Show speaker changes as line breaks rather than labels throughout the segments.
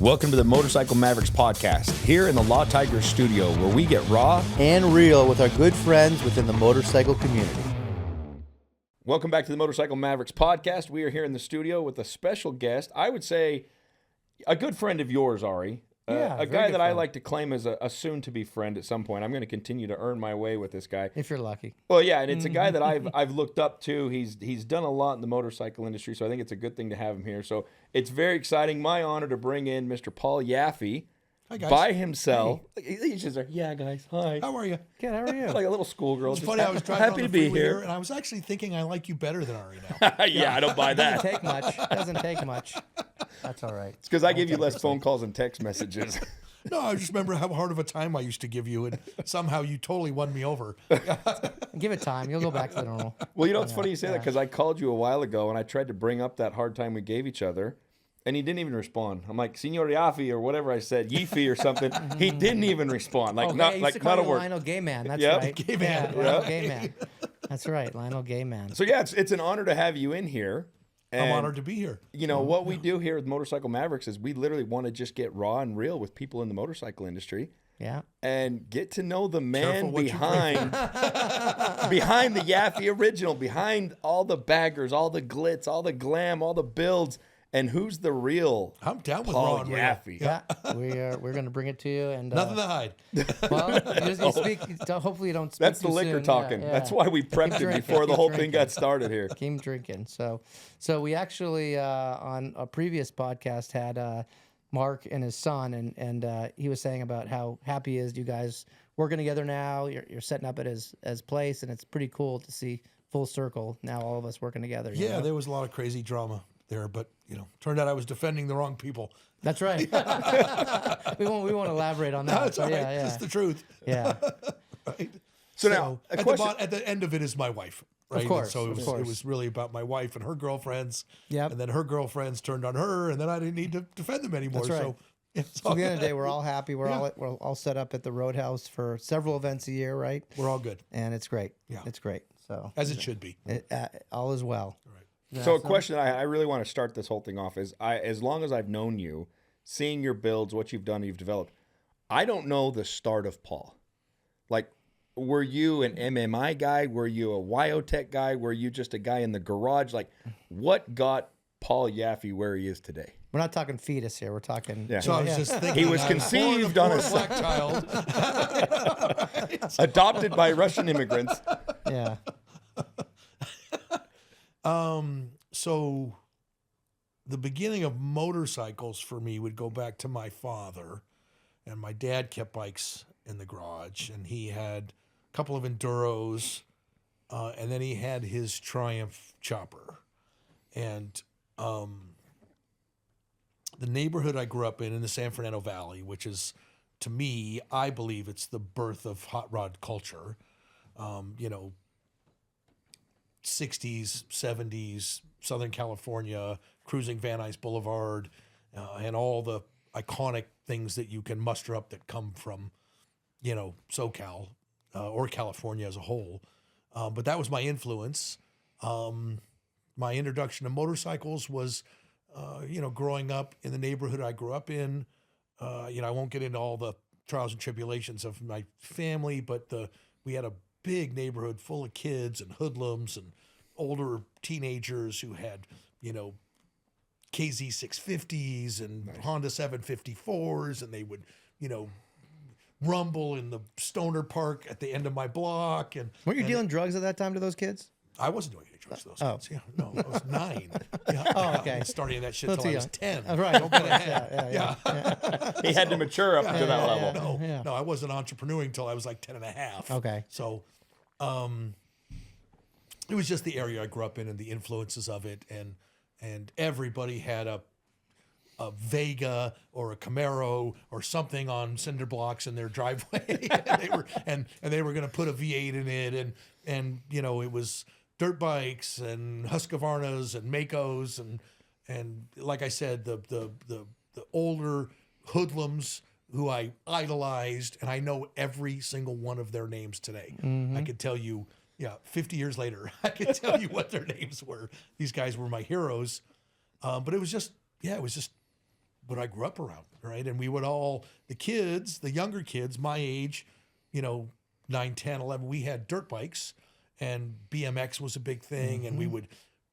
Welcome to the Motorcycle Mavericks podcast, here in the Law Tiger studio, where we get raw
and real with our good friends within the motorcycle community.
Welcome back to the Motorcycle Mavericks podcast. We are here in the studio with a special guest. I would say a good friend of yours, Ari. A guy that I like to claim as a soon-to-be friend at some point. I'm going to continue to earn my way with this guy.
If you're lucky.
Well, yeah, and it's a guy that I've looked up to. He's done a lot in the motorcycle industry, so I think it's a good thing to have him here. So it's very exciting. My honor to bring in Mr. Paul Yaffe.
Hi, guys.
By himself. Hey. He's just like, yeah, guys, hi.
How are you?
Good, how are you?
Like a little schoolgirl.
It's funny, I was driving
happy
on
to
the
be
freeway
here.
and I was actually thinking I like you better than Ari now.
Yeah, I don't buy that.
Doesn't take much. That's all right.
It's because I give you less phone calls and text messages.
No, I just remember how hard of a time I used to give you, and somehow you totally won me over.
Give it time. You'll go back to the normal.
Well, you know, it's funny you say that because I called you a while ago and I tried to bring up that hard time we gave each other. And he didn't even respond. I'm like, Senor Yaffe, or whatever I said, Yaffe or something. He didn't even respond. Like, not a word.
Lionel Gay Man. That's
Yep.
right.
Gay Man.
Yeah, Lionel Gay Man. That's right. Lionel Gay Man.
So, yeah, it's an honor to have you in here. And,
I'm honored to be here.
You know, what we do here with Motorcycle Mavericks is we literally want to just get raw and real with people in the motorcycle industry.
Yeah.
And get to know the man behind the Yaffe original, behind all the baggers, all the glitz, all the glam, all the builds. And who's the real
I'm down with
Paul
raw and real.
Yaffe?
Yeah. We're going to bring it to you. And
Nothing to hide.
well, you speak, hopefully you don't speak
That's the
too
liquor
soon.
talking.
Yeah.
That's why we prepped it before the whole thing got started here.
Keep drinking. So we actually on a previous podcast had Mark and his son, and he was saying about how happy he is you guys working together now. You're setting up at his place, and it's pretty cool to see full circle now, all of us working together.
Yeah,
you know?
there was a lot of crazy drama there, but turned out I was defending the wrong people.
That's right. we won't elaborate on that.
That's all right.
Yeah.
That's the truth.
Yeah.
Right.
So now, a question.
At the end of it is my wife. Right?
Of course.
And so it was really about my wife and her girlfriends.
Yep.
And then her girlfriends turned on her, and then I didn't need to defend them anymore.
That's right.
So
So at the end of the day, we're all happy. We're all set up at the Roadhouse for several events a year, right?
we're all good,
And it's great.
Yeah.
It's great. So
as it should be.
all is well.
Right.
So a question I really want to start this whole thing off is, as long as I've known you, seeing your builds, what you've done, you've developed, I don't know the start of Paul. Like, were you an MMI guy? Were you a Wyotech guy? Were you just a guy in the garage? Like, what got Paul Yaffe where he is today?
We're not talking fetus here. We're talking.
Yeah.
So I was just thinking,
He was
I
conceived
born
on
a black child.
Adopted by Russian immigrants.
Yeah.
So the beginning of motorcycles for me would go back to my father, and my dad kept bikes in the garage, and he had a couple of Enduros, and then he had his Triumph chopper. And the neighborhood I grew up in the San Fernando Valley, which is, to me, I believe it's the birth of hot rod culture. 60s, 70s, Southern California, cruising Van Nuys Boulevard, and all the iconic things that you can muster up that come from, SoCal or California as a whole. But that was my influence. My introduction to motorcycles was, growing up in the neighborhood I grew up in. I won't get into all the trials and tribulations of my family, but we had a big neighborhood full of kids and hoodlums and older teenagers who had, KZ 650s and Honda 754s, and they would, rumble in the stoner park at the end of my block. And
Weren't you dealing drugs at that time to those kids?
I wasn't doing any drugs to those kids. Yeah, no, I was 9. Yeah,
Oh, okay.
Starting that shit
That's
till I
too
was
young.
10.
Right.
Don't get ahead.
Yeah.
He had to mature up to that level.
No, I wasn't entrepreneuring until I was like 10 and a half.
Okay.
So it was just the area I grew up in and the influences of it. And everybody had a Vega or a Camaro or something on cinder blocks in their driveway. and they were going to put a V8 in it. And it was dirt bikes and Husqvarnas and Makos. And like I said, the older hoodlums who I idolized, and I know every single one of their names today. I could tell you, 50 years later, I could tell you what their names were. These guys were my heroes. But it was just what I grew up around, right? And we would all, the younger kids, my age, 9, 10, 11, we had dirt bikes, and BMX was a big thing, and we would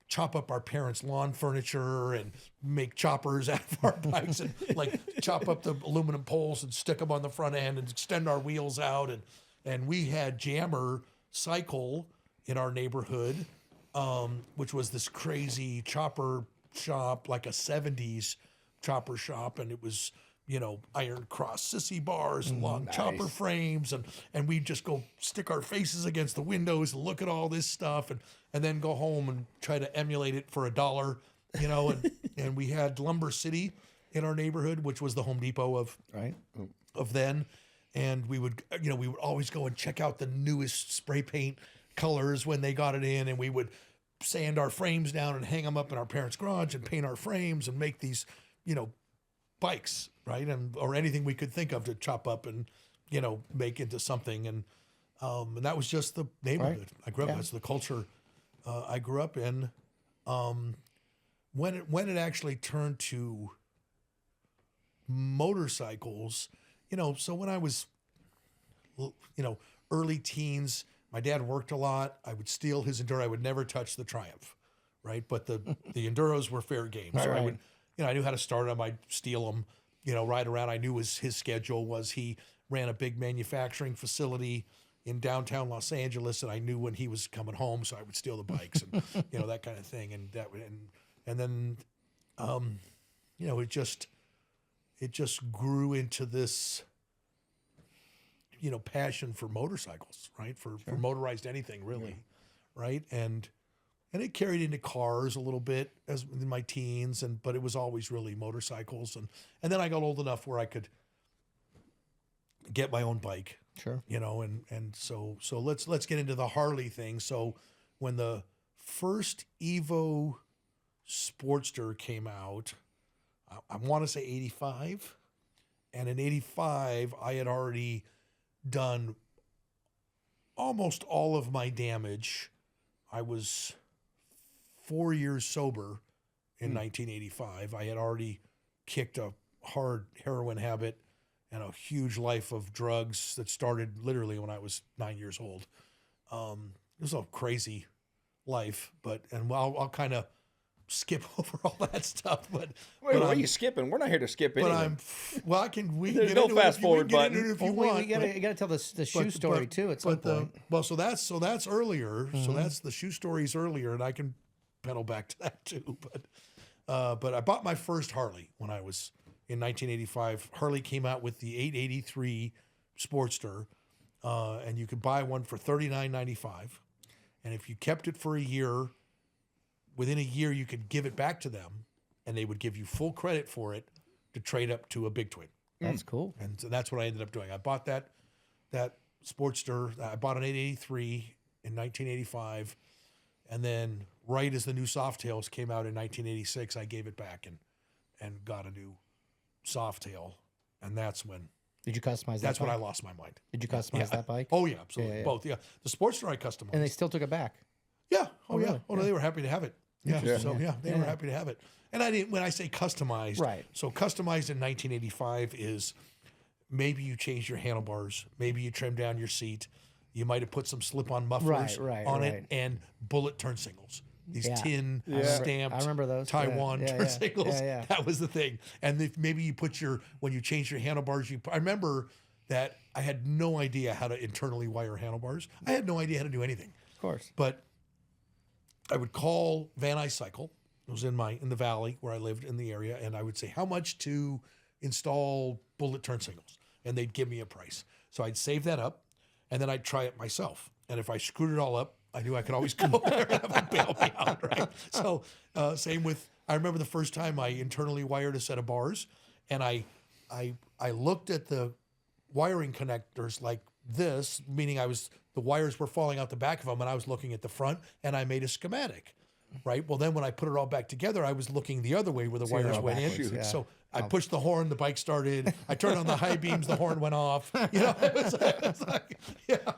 chop up our parents' lawn furniture and make choppers out of our bikes and like chop up the aluminum poles and stick them on the front end and extend our wheels out. And we had Jammer Cycle in our neighborhood, which was this crazy chopper shop, like a 70s chopper shop. And it was, iron cross sissy bars and long chopper frames. And we'd just go stick our faces against the windows and look at all this stuff and then go home and try to emulate it for $1, and we had Lumber City in our neighborhood, which was the Home Depot of then. And we would always go and check out the newest spray paint colors when they got it in, and we would sand our frames down and hang them up in our parents' garage and paint our frames and make these, bikes, right? Or anything we could think of to chop up and, make into something. And that was just the neighborhood I grew up in. That's the culture I grew up in. When it actually turned to motorcycles, so when I was, early teens, my dad worked a lot. I would steal his Enduro. I would never touch the Triumph, right? But the Enduros were fair game. So I would, I knew how to start them. I'd steal them, ride around. I knew his schedule was he ran a big manufacturing facility in downtown Los Angeles, and I knew when he was coming home, so I would steal the bikes and that kind of thing. And then it just grew into this passion for motorcycles, right? For motorized anything really, right? And it carried into cars a little bit as in my teens, but it was always really motorcycles. And then I got old enough where I could get my own bike.
Sure.
And so let's get into the Harley thing. So when the first Evo Sportster came out, I want to say 85, and in 85 I had already done almost all of my damage. I was 4 years sober in 1985. I had already kicked a hard heroin habit and a huge life of drugs that started literally when I was 9 years old. It was a crazy life, and I'll kind of skip over all that stuff. But
Wait, what are you skipping? We're not here to skip anything.
I can. We
There's
can
no
get
fast
into
forward
it if you,
button.
if you
Well,
want.
you gotta tell the shoe story too at some point.
So that's earlier. So that's the shoe story's earlier, and I can pedal back to that too. But I bought my first Harley when I was in 1985. Harley came out with the 883 Sportster, and you could buy one for $39.95. And if you kept it for a year, within a year you could give it back to them, and they would give you full credit for it to trade up to a big twin.
That's cool.
And so that's what I ended up doing. I bought that Sportster. I bought an 883 in 1985, and then right as the new Softails came out in 1986, I gave it back and got a new Softail, and that's when.
Did you customize that?
That's when
bike?
I lost my mind.
Did you customize that bike?
Oh yeah, absolutely.
Yeah.
Both. Yeah, the Sportster I customized.
And they still took it back.
Yeah. Oh yeah.
really?
Oh no, they were happy to have it. Yeah. So they were happy to have it. And I didn't. When I say customized,
Right.
So customized in 1985 is maybe you changed your handlebars, maybe you trimmed down your seat, you might have put some slip-on mufflers on it, and bullet turn signals. These tin stamped
I remember those.
Taiwan turn signals.
Yeah.
That was the thing. And if maybe you put when you changed your handlebars, I remember that I had no idea how to internally wire handlebars. I had no idea how to do anything.
Of course.
But I would call Van Nuys Cycle. It was in the valley where I lived in the area, and I would say how much to install bullet turn signals, and they'd give me a price. So I'd save that up, and then I'd try it myself. And if I screwed it all up, I knew I could always go over there and have them bail me out, right? So same with. I remember the first time I internally wired a set of bars, and I looked at the wiring connectors like this, meaning the wires were falling out the back of them, and I was looking at the front, and I made a schematic, right? Well, then when I put it all back together, I was looking the other way where the wires went in. So I pushed the horn, the bike started. I turned on the high beams, the horn went off. It was like,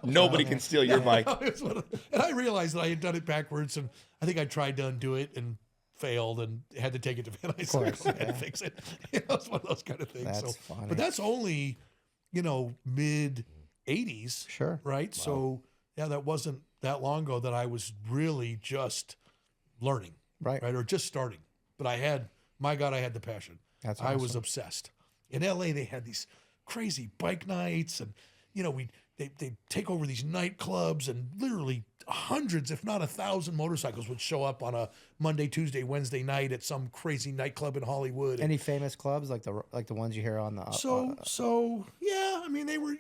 Nobody can steal your bike.
And I realized that I had done it backwards, and I think I tried to undo it, and failed and had to take it to Van Nuys
course,
Circle and
yeah.
fix it. It's one of those kind of things.
That's
so,
funny.
but that's only, mid 80s.
Sure.
Right. So yeah, that wasn't that long ago that I was really just learning.
Right.
Or just starting. But I had the passion.
That's
I was
awesome.
obsessed. In LA, they had these crazy bike nights, and they take over these nightclubs, and literally hundreds, if not 1,000 motorcycles would show up on a Monday, Tuesday, Wednesday night at some crazy nightclub in Hollywood.
Any famous clubs like the ones you hear on the?
So yeah, I mean, they were,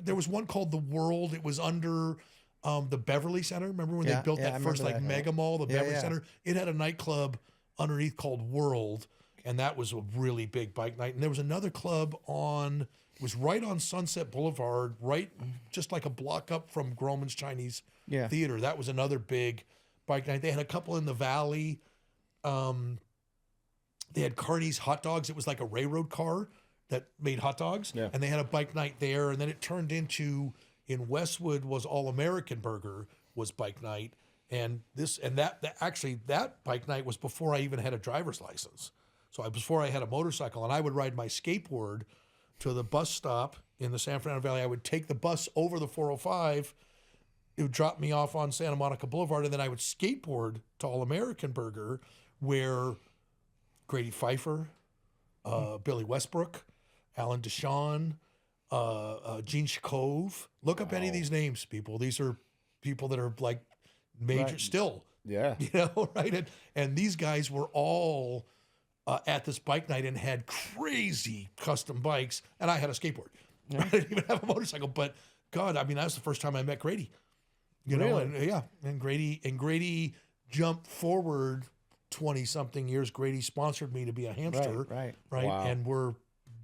there was one called The World. It was under the Beverly Center. Remember when they built
I
that first
remember that.
mega mall, the
Yeah,
Beverly
yeah.
Center? It had a nightclub underneath called World, and that was a really big bike night. And there was another club it was right on Sunset Boulevard, right just like a block up from Groman's Chinese
Yeah.
Theater. That was another big bike night. They had a couple in the Valley. They had Carney's Hot Dogs. It was like a railroad car that made hot dogs.
Yeah.
And they had a bike night there. And then it turned into, in Westwood was All American Burger was bike night. And that bike night was before I even had a driver's license. So before I had a motorcycle, and I would ride my skateboard to the bus stop in the San Fernando Valley. I would take the bus over the 405. It would drop me off on Santa Monica Boulevard, and then I would skateboard to All American Burger, where Grady Pfeiffer, Billy Westbrook, Alan Deshawn, Gene Shkov. Look up any of these names, people. These are people that are like major
Right.
still.
Yeah.
Right? And these guys were all at this bike night and had crazy custom bikes, and I had a skateboard. I didn't even have a motorcycle, but God, I mean, that was the first time I met Grady.
Really?
And Grady jumped forward 20-something years. Grady sponsored me to be a hamster,
Right.
Wow.
And we're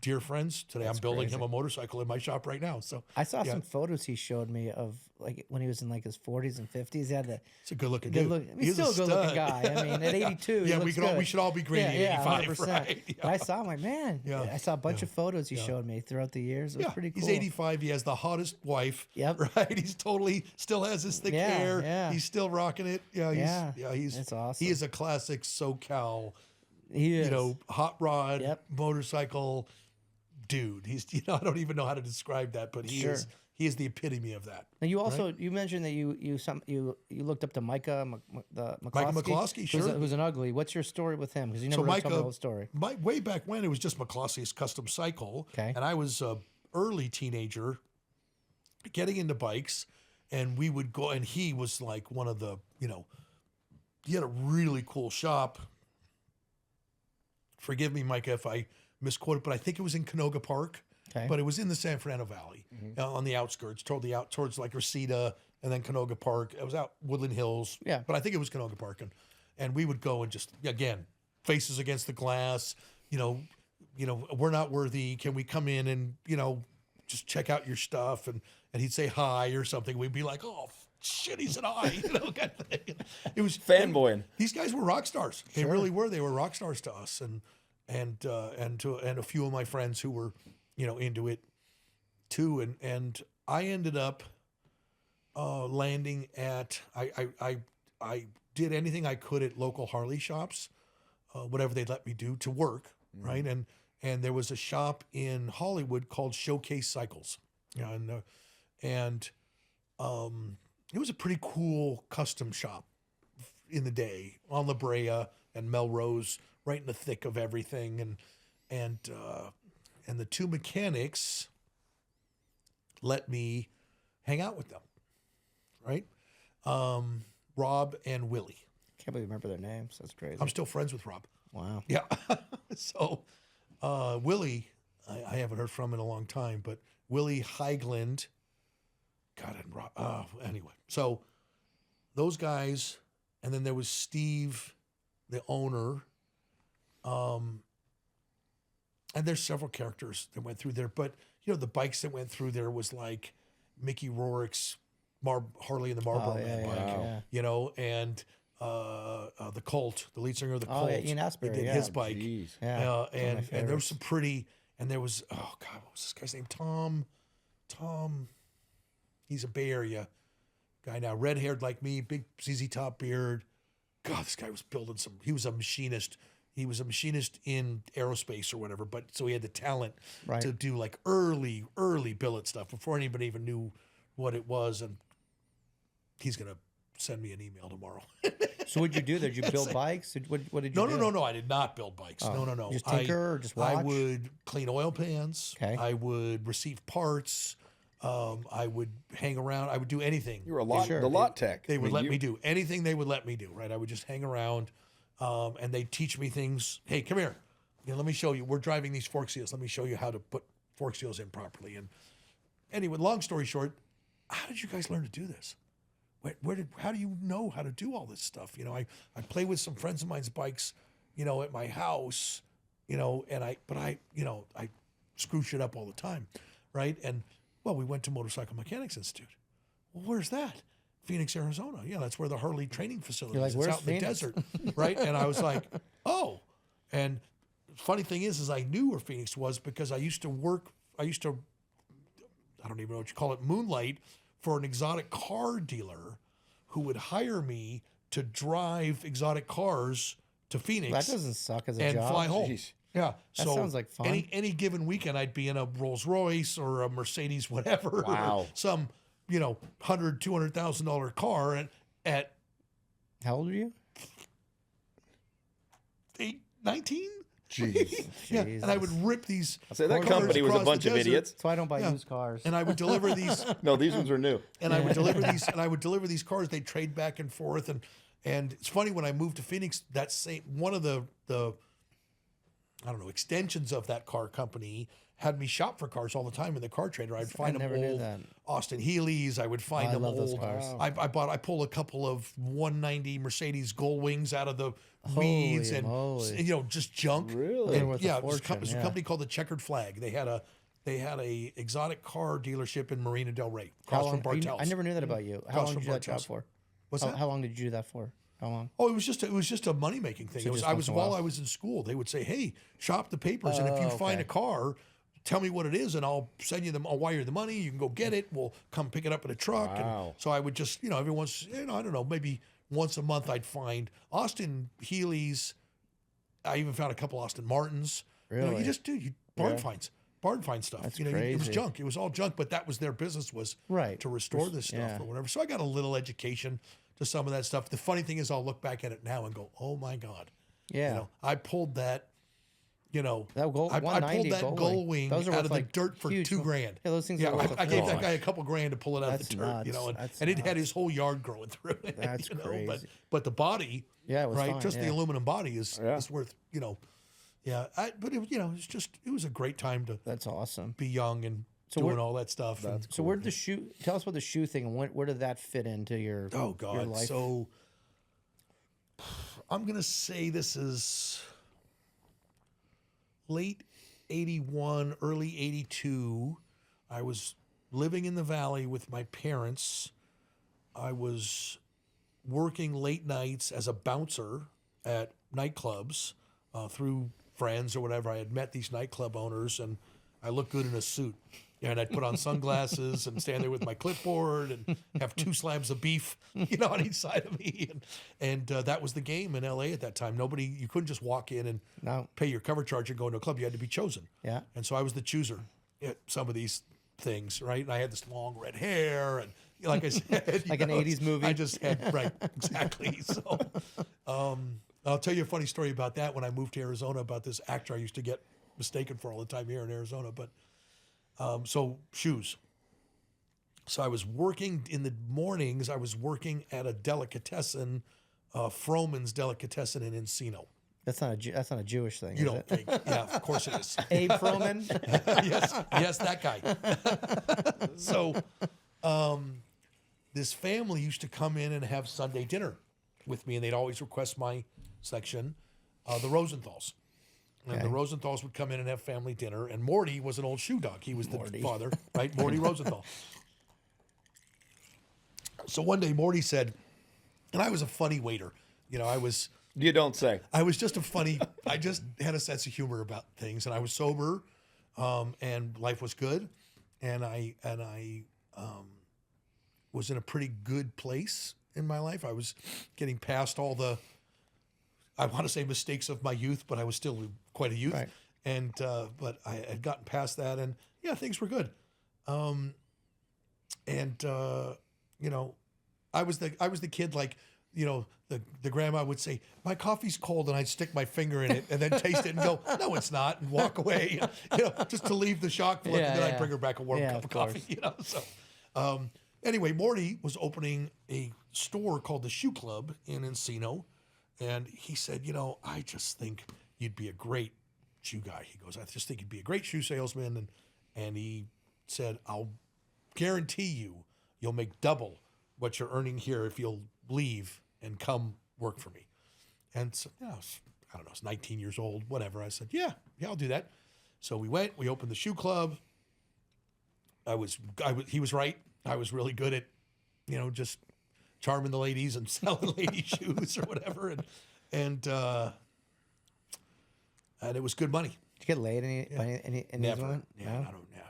dear friends today. I'm building
crazy.
him a motorcycle in my shop right now. So
I saw some photos he showed me of like when he was in like his 40s and 50s. He had the
it's a good looking
good
dude.
look. I mean,
He's
still a good looking
stud.
guy. I mean, at 82,
Yeah,
he looks good.
we should all be Grady at 85,
100%.
right? Yeah.
But I saw him like, man.
Yeah.
I saw a bunch of photos he showed me throughout the years. It was pretty cool.
He's 85. He has the hottest wife.
Yep.
Right. He's totally still has his thick
Yeah,
hair.
yeah.
He's still rocking it. He's
That's awesome.
He is a classic SoCal,
He is.
hot rod
Yep.
motorcycle dude. He's I don't even know how to describe that, but he is the epitome of that.
Now you also you mentioned that you looked up to Micah McCloskey.
Micah McCloskey, sure.
Who's an ugly. What's your story with him? Because you never really told me the whole story.
Way back when, it was just McCloskey's custom cycle.
Okay.
And I was a early teenager getting into bikes, and we would go, and he was like one of the, he had a really cool shop. Forgive me, Micah, if I misquoted, but I think it was in Canoga Park.
Okay.
But it was in the San Fernando Valley, on the outskirts, towards like Reseda and then Canoga Park. It was out Woodland Hills.
Yeah.
But I think it was Canoga Park, and we would go and just again faces against the glass. We're not worthy. Can we come in and just check out your stuff? And he'd say hi or something. We'd be like, oh shit, he said hi, kind of thing. It was
Fanboying.
These guys were rock stars. They really were. They were rock stars to us, and a few of my friends who were, into it too. And I ended up landing at I did anything I could at local Harley shops, whatever they'd let me do to work, right? And there was a shop in Hollywood called Showcase Cycles, and it was a pretty cool custom shop in the day on La Brea and Melrose, right in the thick of everything. And the two mechanics let me hang out with them, right? Rob and Willie.
Can't believe you remember their names. That's crazy.
I'm still friends with Rob.
Wow.
Yeah. So Willie, I haven't heard from in a long time, but Willie Heigland, God, and Rob. Anyway, so those guys, and then there was Steve, the owner. And there's several characters that went through there, but the bikes that went through there was like Mickey Rourke's Harley and the Marlboro Man bike, and the Colt, the lead singer of the Colt,
Ian Asbury,
he did his bike,
Jeez.
and there was some pretty, and there was what was this guy's name? Tom, he's a Bay Area guy now, red haired like me, big ZZ Top beard, God, this guy was building some. He was a machinist. He was a machinist in aerospace or whatever. But so he had the talent to do like early billet stuff before anybody even knew what it was. And he's gonna send me an email tomorrow.
So what'd you do there? Did you build bikes? What did you do?
No. I did not build bikes. No.
Just tinker or just watch?
I would clean oil pans.
Okay.
I would receive parts. I would hang around. I would do anything.
You were the lot tech.
They would let me do anything they would let me do, right? I would just hang around, and they'd teach me things. Hey, come here. Let me show you. We're driving these fork seals. Let me show you how to put fork seals in properly. And anyway, long story short, how did you guys learn to do this? How do you know how to do all this stuff? I play with some friends of mine's bikes, at my house, and I screw shit up all the time, right? And well, we went to Motorcycle Mechanics Institute. Well, where's that? Phoenix, Arizona. Yeah, that's where the Harley training facility is. It's out in the desert, right? And I was like, oh. And funny thing is I knew where Phoenix was because I used to, I don't even know what you call it, moonlight for an exotic car dealer who would hire me to drive exotic cars to Phoenix.
That doesn't suck as a
and
job.
fly home.
Jeez.
Yeah.
That sounds like fun.
Any given weekend, I'd be in a Rolls Royce or a Mercedes, whatever.
Wow.
Or some, $100,000, $200,000 car at
How old are you?
19?
Jeez.
Yeah. And I would rip these.
I'll say that
cars
company was a
across
bunch
the
of
desert,
idiots.
So I don't buy used cars.
And I would deliver these.
No, these ones are new.
And I would deliver these, these cars. They'd trade back and forth, and it's funny when I moved to Phoenix. That same one of the I don't know extensions of that car company had me shop for cars all the time in the car trader. I'd find them old Austin Healey's. I would find them
love those
old.
cars.
I pulled a couple of 190 Mercedes Gull Wings out of the
Holy
weeds and
moly.
just junk.
Really?
And,
Worth a
yeah, it was
fortune,
a company called the Checkered Flag. They had a exotic car dealership in Marina Del Rey, across from Bartels.
I never knew that about you. How
Across
long did
from
you do that job
Bartels.
for?
What's that?
How long did you do that for? How long?
Oh, it was just a money making thing.
So
It was
just once in a
while
while?
I was in school. They would say, "Hey, shop the papers, and if you find a car, tell me what it is, and I'll send you them. I'll wire you the money. You can go get it. We'll come pick it up in a truck."
Wow.
And so I would just, every once, I don't know, maybe once a month, I'd find Austin Healey's. I even found a couple Austin Martins.
Really?
You just do barn find stuff.
That's
It was
crazy.
junk. It was all junk, but that was their business, was to restore this stuff or whatever. So I got a little education to some of that stuff. The funny thing is, I'll look back at it now and go, "Oh my God!"
Yeah.
I pulled that.
That gold,
I pulled
190
that gull wing
Those are
out
worth
of the
like
dirt for
huge.
$2,000.
Yeah, those things
Yeah,
are worth
I gave that
gosh.
guy a couple grand to pull it out of the
That's
dirt,
nuts.
and
That's
it had
nuts.
his whole yard growing through it.
That's crazy.
But the body,
Yeah, it was
right?
fine,
Just the
yeah.
aluminum body is worth, yeah. But it was a great time to
That's awesome.
be young and doing all that stuff.
So where did the shoe? Tell us about the shoe thing and where did that fit into your?
Oh God!
Your life?
So I'm gonna say this is late '81, early '82. I was living in the Valley with my parents. I was working late nights as a bouncer at nightclubs through friends or whatever. I had met these nightclub owners, and I looked good in a suit. And I'd put on sunglasses and stand there with my clipboard and have 2 slabs of beef, on each side of me. And that was the game in LA at that time. You couldn't just walk in and pay your cover charge and go into a club. You had to be chosen.
Yeah.
And so I was the chooser at some of these things, right? And I had this long red hair and, like I said,
Like an 80s movie.
I just had, right, exactly. So I'll tell you a funny story about that when I moved to Arizona, about this actor I used to get mistaken for all the time here in Arizona. But so shoes. So I was working in the mornings. I was working at a delicatessen, Froman's Delicatessen in Encino.
That's not a Jewish thing.
You
is
don't
it?
think? Yeah, of course it is.
Abe Froman.
yes, that guy. So, this family used to come in and have Sunday dinner with me, and they'd always request my section, the Rosenthals. And the Rosenthals would come in and have family dinner, and Morty was an old shoe dog. He was the father, right? Morty Rosenthal. So one day Morty said, and I was a funny waiter.
You don't say.
I was just I just had a sense of humor about things, and I was sober, and life was good, and I was in a pretty good place in my life. I was getting past all the I want to say mistakes of my youth, but I was still quite a youth.
Right.
And, but I had gotten past that, and yeah, things were good. You know, I was the kid, like, you know, the grandma would say, my coffee's cold, and I'd stick my finger in it and then taste it and go, no, it's not, and walk away, you know, just to leave the shock look, and then I'd bring her back a warm cup of coffee, you know. So anyway, Morty was opening a store called the Shoe Club in Encino, and he said, you know, I just think you'd be a great shoe guy. He goes, I just think you'd be a great shoe salesman, and he said, I'll guarantee you'll make double what you're earning here if you'll leave and come work for me. And so, you know, I don't know, I was 19 years old, whatever. I said, yeah, I'll do that. So we went, we opened the shoe club. He was right. I was really good at, you know, just charming the ladies and selling lady shoes or whatever. And it was good money.
Did you get laid any these women?
Yeah,
No?
I don't. Yeah,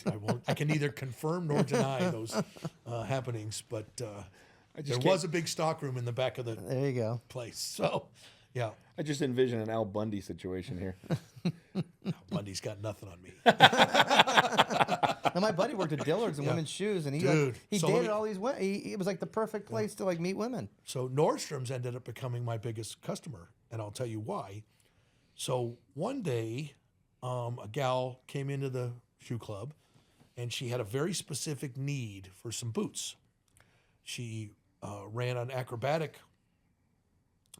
I won't. I can neither confirm nor deny those happenings. But there was a big stockroom in the back of the
There you go.
place. So, yeah,
I just envision an Al Bundy situation here.
Bundy's got nothing on me.
Now, my buddy worked at Dillard's in women's shoes, and he
so
dated all these women. It was like the perfect place to like meet women.
So Nordstrom's ended up becoming my biggest customer, and I'll tell you why. So one day, a gal came into the shoe club, and she had a very specific need for some boots. She ran an acrobatic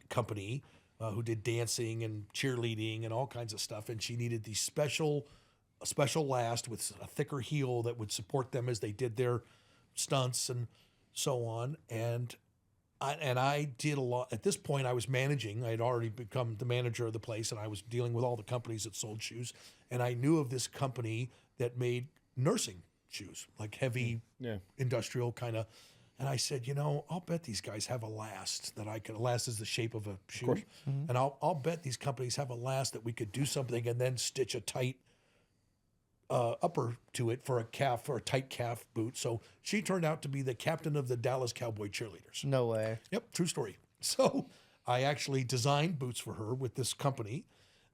company who did dancing and cheerleading and all kinds of stuff, and she needed these special last with a thicker heel that would support them as they did their stunts and so on. And I did a lot. At this point, I was managing. I had already become the manager of the place, and I was dealing with all the companies that sold shoes. And I knew of this company that made nursing shoes, like heavy industrial kind of. And I said, you know, I'll bet these guys have a last that I could. A last is the shape of a shoe, and I'll bet these companies have a last that we could do something and then stitch a tight upper to it for a tight calf boot. So she turned out to be the captain of the Dallas Cowboy cheerleaders.
No way.
Yep, true story. So I actually designed boots for her with this company,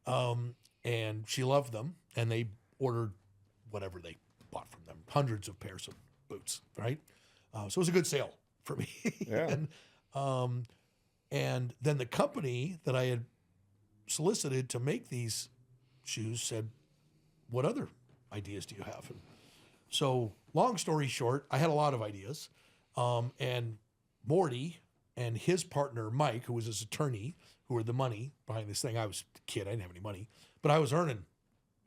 and she loved them, and they ordered whatever they bought from them, hundreds of pairs of boots, right? So it was a good sale for me.
Yeah.
And then the company that I had solicited to make these shoes said, what other ideas do you have? And so long story short, I had a lot of ideas. And Morty and his partner, Mike, who was his attorney, who were the money behind this thing. I was a kid. I didn't have any money, but I was earning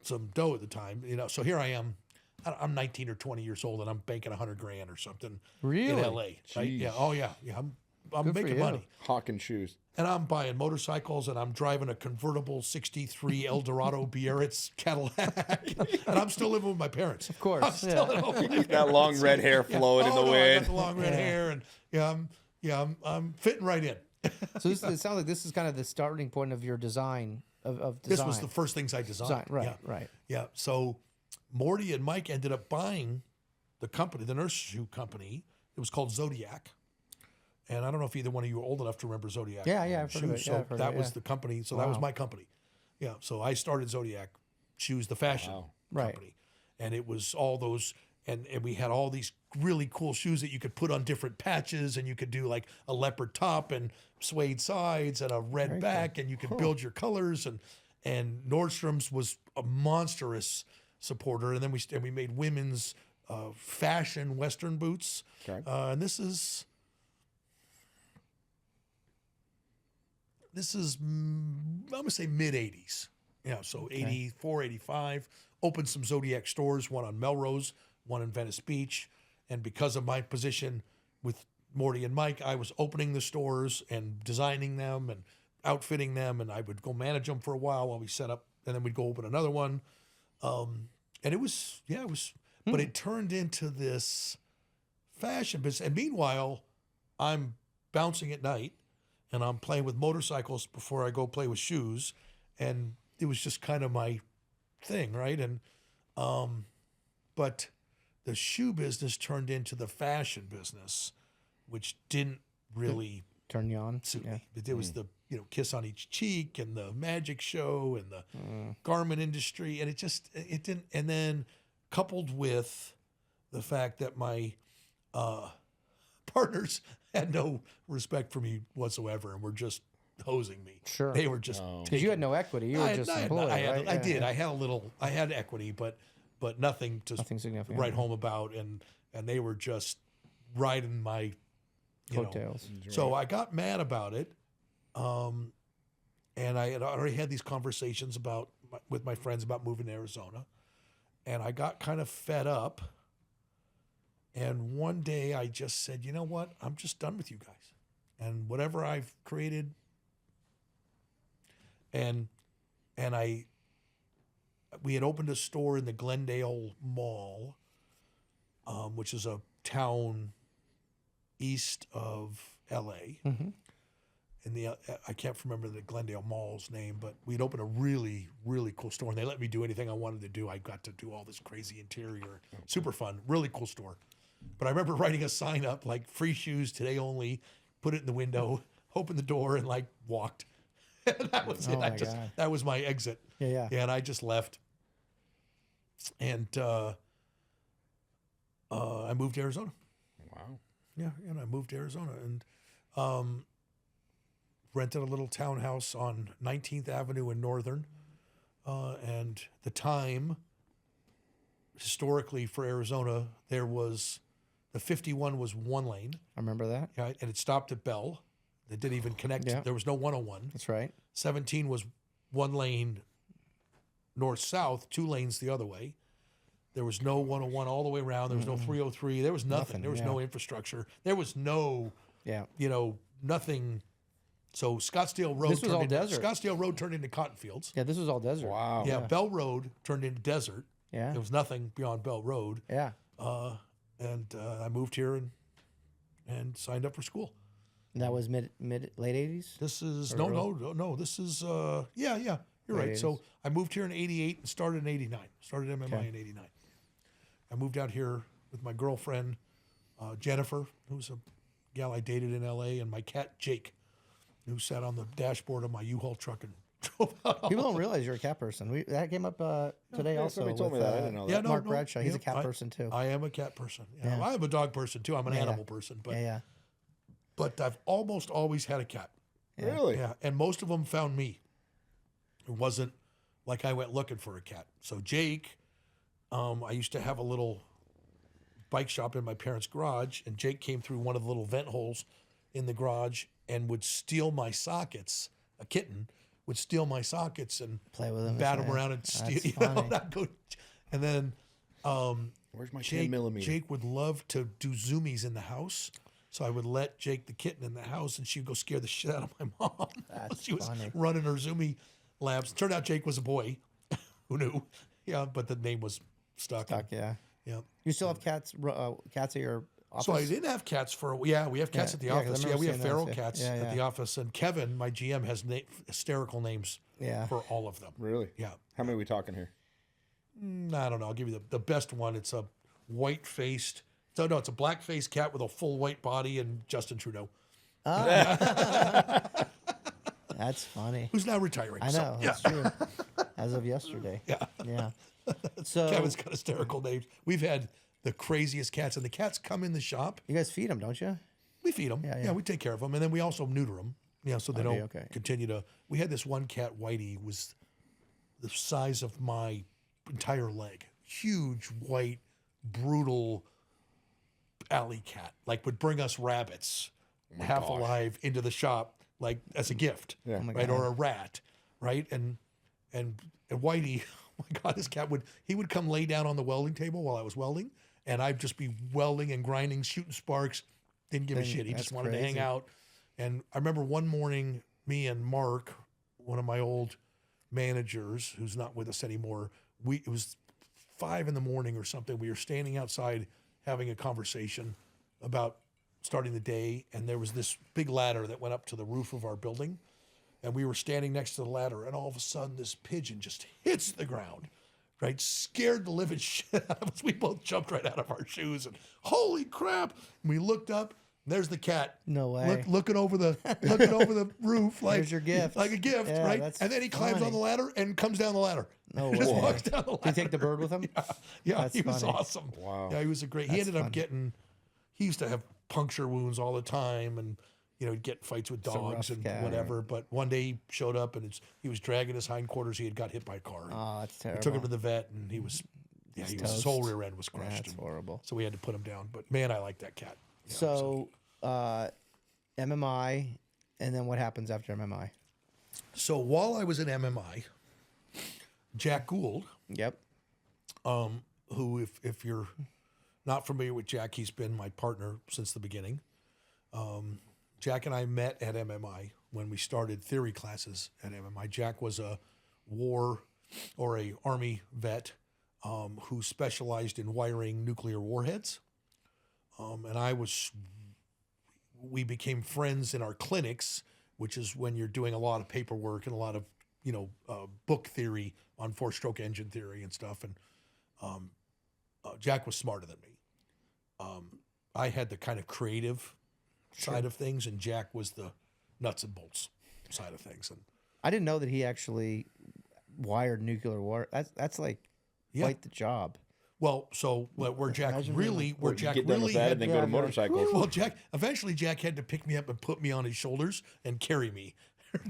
some dough at the time, you know. So here I am. I'm 19 or 20 years old, and I'm banking $100,000 or something
Really?
in LA. Right? Yeah. Oh yeah. Yeah. I'm
Good for
making
you.
money,
Hawking shoes.
and I'm buying motorcycles, and I'm driving a convertible '63 Eldorado Biarritz Cadillac, and I'm still living with my parents.
Of course.
I'm still at home.
That long red hair flowing in the
I
wind.
got the long red hair, and I'm fitting right in.
So it sounds like this is kind of the starting point of your design of design.
This was the first things I designed.
Right,
Yeah.
right.
Yeah. So Morty and Mike ended up buying the company, the nurse shoe company. It was called Zodiac. And I don't know if either one of you are old enough to remember Zodiac.
Yeah, I've heard of it.
shoes.
Yeah,
So
I've heard of
that
it,
was
yeah.
the company. So that was my company. Yeah. So I started Zodiac Shoes, the fashion
Right.
company. And it was all those, and we had all these really cool shoes that you could put on different patches, and you could do like a leopard top and suede sides and a red back, and you could build your colors. And Nordstrom's was a monstrous supporter. And then we made women's fashion Western boots.
Okay.
And this is I'm gonna say mid 80s. Yeah, so 84, 85. Opened some Zodiac stores, one on Melrose, one in Venice Beach. And because of my position with Morty and Mike, I was opening the stores and designing them and outfitting them, and I would go manage them for a while we set up, and then we'd go open another one. And it was, but it turned into this fashion business. And meanwhile, I'm bouncing at night, and I'm playing with motorcycles before I go play with shoes. And it was just kind of my thing, right? And but the shoe business turned into the fashion business, which didn't really
Turn you on.
suit
Yeah.
me. But there was the kiss on each cheek and the magic show and the garment industry, and it didn't. And then coupled with the fact that my partners had no respect for me whatsoever and were just hosing me.
Sure.
They were just
Because you had no equity. You were just employed, right?
I did. I had equity, but nothing to
Nothing significant.
write home about, and they were just riding my
Coattails.
So I got mad about it, and I had already had these conversations with my friends about moving to Arizona, and I got kind of fed up. And one day I just said, you know what? I'm just done with you guys, and whatever I've created. And we had opened a store in the Glendale Mall, which is a town east of LA.
Mm-hmm.
I can't remember the Glendale Mall's name, but we'd opened a really, really cool store, and they let me do anything I wanted to do. I got to do all this crazy interior, super fun, really cool store. But I remember writing a sign up like free shoes today only, put it in the window, opened the door, and like walked. And that was it.
God.
That was my exit.
Yeah.
And I just left. And I moved to Arizona.
Wow.
Yeah, and I moved to Arizona and rented a little townhouse on 19th Avenue in Northern. And the time, historically for Arizona, there was the 51 was one lane.
I remember that.
Yeah, and it stopped at Bell. It didn't even connect.
Yeah.
There was no 101.
That's right.
17 was one lane north-south, 2 lanes the other way. There was no 101 all the way around. There was no 303. There was nothing. There was no infrastructure. There was no, nothing. So Scottsdale Road.
This was all desert.
Scottsdale Road turned into cotton fields.
Yeah, this was all desert.
Wow.
Yeah, Bell Road turned into desert.
Yeah.
There was nothing beyond Bell Road.
Yeah.
And I moved here and signed up for school.
And that was late 80s?
This is no. This is yeah. You're right.
80s.
So I moved here in '88 and started in '89. Started MMI in '89. I moved out here with my girlfriend Jennifer, who's a gal I dated in LA, and my cat Jake, who sat on the dashboard of my U-Haul truck and drove out.
People don't realize you're a cat person. That came up today also.
Somebody told me that. I didn't know that.
Yeah, no,
Mark Bradshaw. He's a cat
I-
person too.
I am a cat person.
Yeah.
I am a dog person too. I'm an animal person, but
yeah.
but I've almost always had a cat.
Really?
Yeah, and most of them found me. It wasn't like I went looking for a cat. So Jake, I used to have a little bike shop in my parents' garage, and Jake came through one of the little vent holes in the garage and would steal my sockets. A kitten would steal my sockets and
Play with them.
bat them around and steal.
That's funny.
And I'd go, and then
Where's my 10 millimeter?
Jake would love to do zoomies in the house. So I would let Jake the kitten in the house, and she would go scare the shit out of my mom.
That's
she was
funny.
running her zoomie labs. Turned out Jake was a boy. Who knew? Yeah, but the name was stuck.
Yeah.
Yeah.
You still have cats at your office?
So I didn't have cats for we have cats at the
'cause I
office.
remember
Yeah, we have
seeing
feral
those, yeah.
cats
Yeah,
at the office, and Kevin, my GM, has hysterical names
Yeah.
for all of them.
Really?
Yeah.
How many are we talking here?
I don't know. I'll give you the best one. It's a white-faced. So no, it's a black-faced cat with a full white body and Justin Trudeau,
That's funny.
who's now retiring.
I know. That's true. As of yesterday.
Yeah.
Yeah. So
Kevin's got hysterical names. We've had the craziest cats, and the cats come in the shop.
you guys feed them, don't you?
We feed them.
Yeah,
Yeah,
yeah.
we take care of them, and then we also neuter them. Yeah, so they
Okay,
don't
okay.
continue to. We had this one cat, Whitey, was the size of my entire leg. Huge, white, brutal alley cat. Like would bring us rabbits, half alive, into the shop, like as a gift,
Yeah. Oh
my
right?
God.
Or a rat, right? And Whitey, oh my God, this cat would come lay down on the welding table while I was welding, and I'd just be welding and grinding, shooting sparks. Didn't give a shit. He
That's
just wanted to hang
crazy.
out. And I remember one morning, me and Mark, one of my old managers, who's not with us anymore, it was 5 a.m. or something. We were standing outside having a conversation about starting the day, and there was this big ladder that went up to the roof of our building, and we were standing next to the ladder, and all of a sudden this pigeon just hits the ground, right? Scared the living shit out of us. We both jumped right out of our shoes, and holy crap! And we looked up, There's the cat.
No way.
Looking over the roof like
There's your gift.
like a gift,
Yeah,
right?
that's
And then he climbs
funny.
on the ladder and comes down the ladder.
No
Just
way.
walks down the ladder.
Did he take the bird with him?
Yeah,
That's
he was
funny.
awesome.
Wow.
Yeah, he was a great. He
That's
ended up
funny.
getting. He used to have puncture wounds all the time, and he'd get fights with
a
dogs
rough
and
guy.
whatever. But one day he showed up, and he was dragging his hindquarters. He had got hit by a car.
Oh, that's
We
terrible.
took him to the vet, and his whole rear end was crushed.
That's horrible.
So we had to put him down. But man, I like that cat. Yeah,
So, MMI, and then what happens after MMI?
So while I was in MMI, Jack Gould,
Yep.
who, if you're not familiar with Jack, he's been my partner since the beginning. Jack and I met at MMI when we started theory classes at MMI. Jack was a war or a Army vet who specialized in wiring nuclear warheads. And we became friends in our clinics, which is when you're doing a lot of paperwork and a lot of, book theory on four-stroke engine theory and stuff. And Jack was smarter than me. I had the kind of creative side of things, and Jack was the nuts and bolts side of things. And
I didn't know that he actually wired nuclear war. That's like quite the job.
well, so where Jack really, where Jack
Get done
really
with that
had
and then go to motorcycles.
Well, eventually Jack had to pick me up and put me on his shoulders and carry me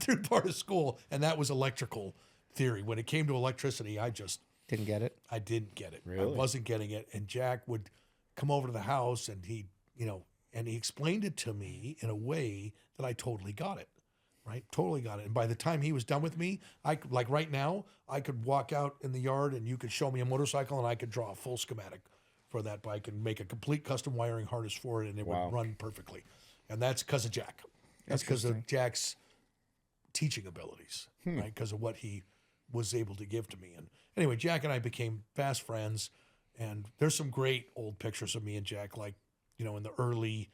through part of school. And that was electrical theory. When it came to electricity, I
Didn't get it.
didn't get it. I
Really?
wasn't getting it. And Jack would come over to the house and he explained it to me in a way that I totally got it. Right? Totally got it. And by the time he was done with me, like right now, I could walk out in the yard and you could show me a motorcycle and I could draw a full schematic for that bike and make a complete custom wiring harness for it and it
Wow.
would run perfectly. And that's because of Jack. That's because of Jack's teaching abilities, right? Because of what he was able to give to me. And anyway, Jack and I became fast friends. And there's some great old pictures of me and Jack, like, in the early,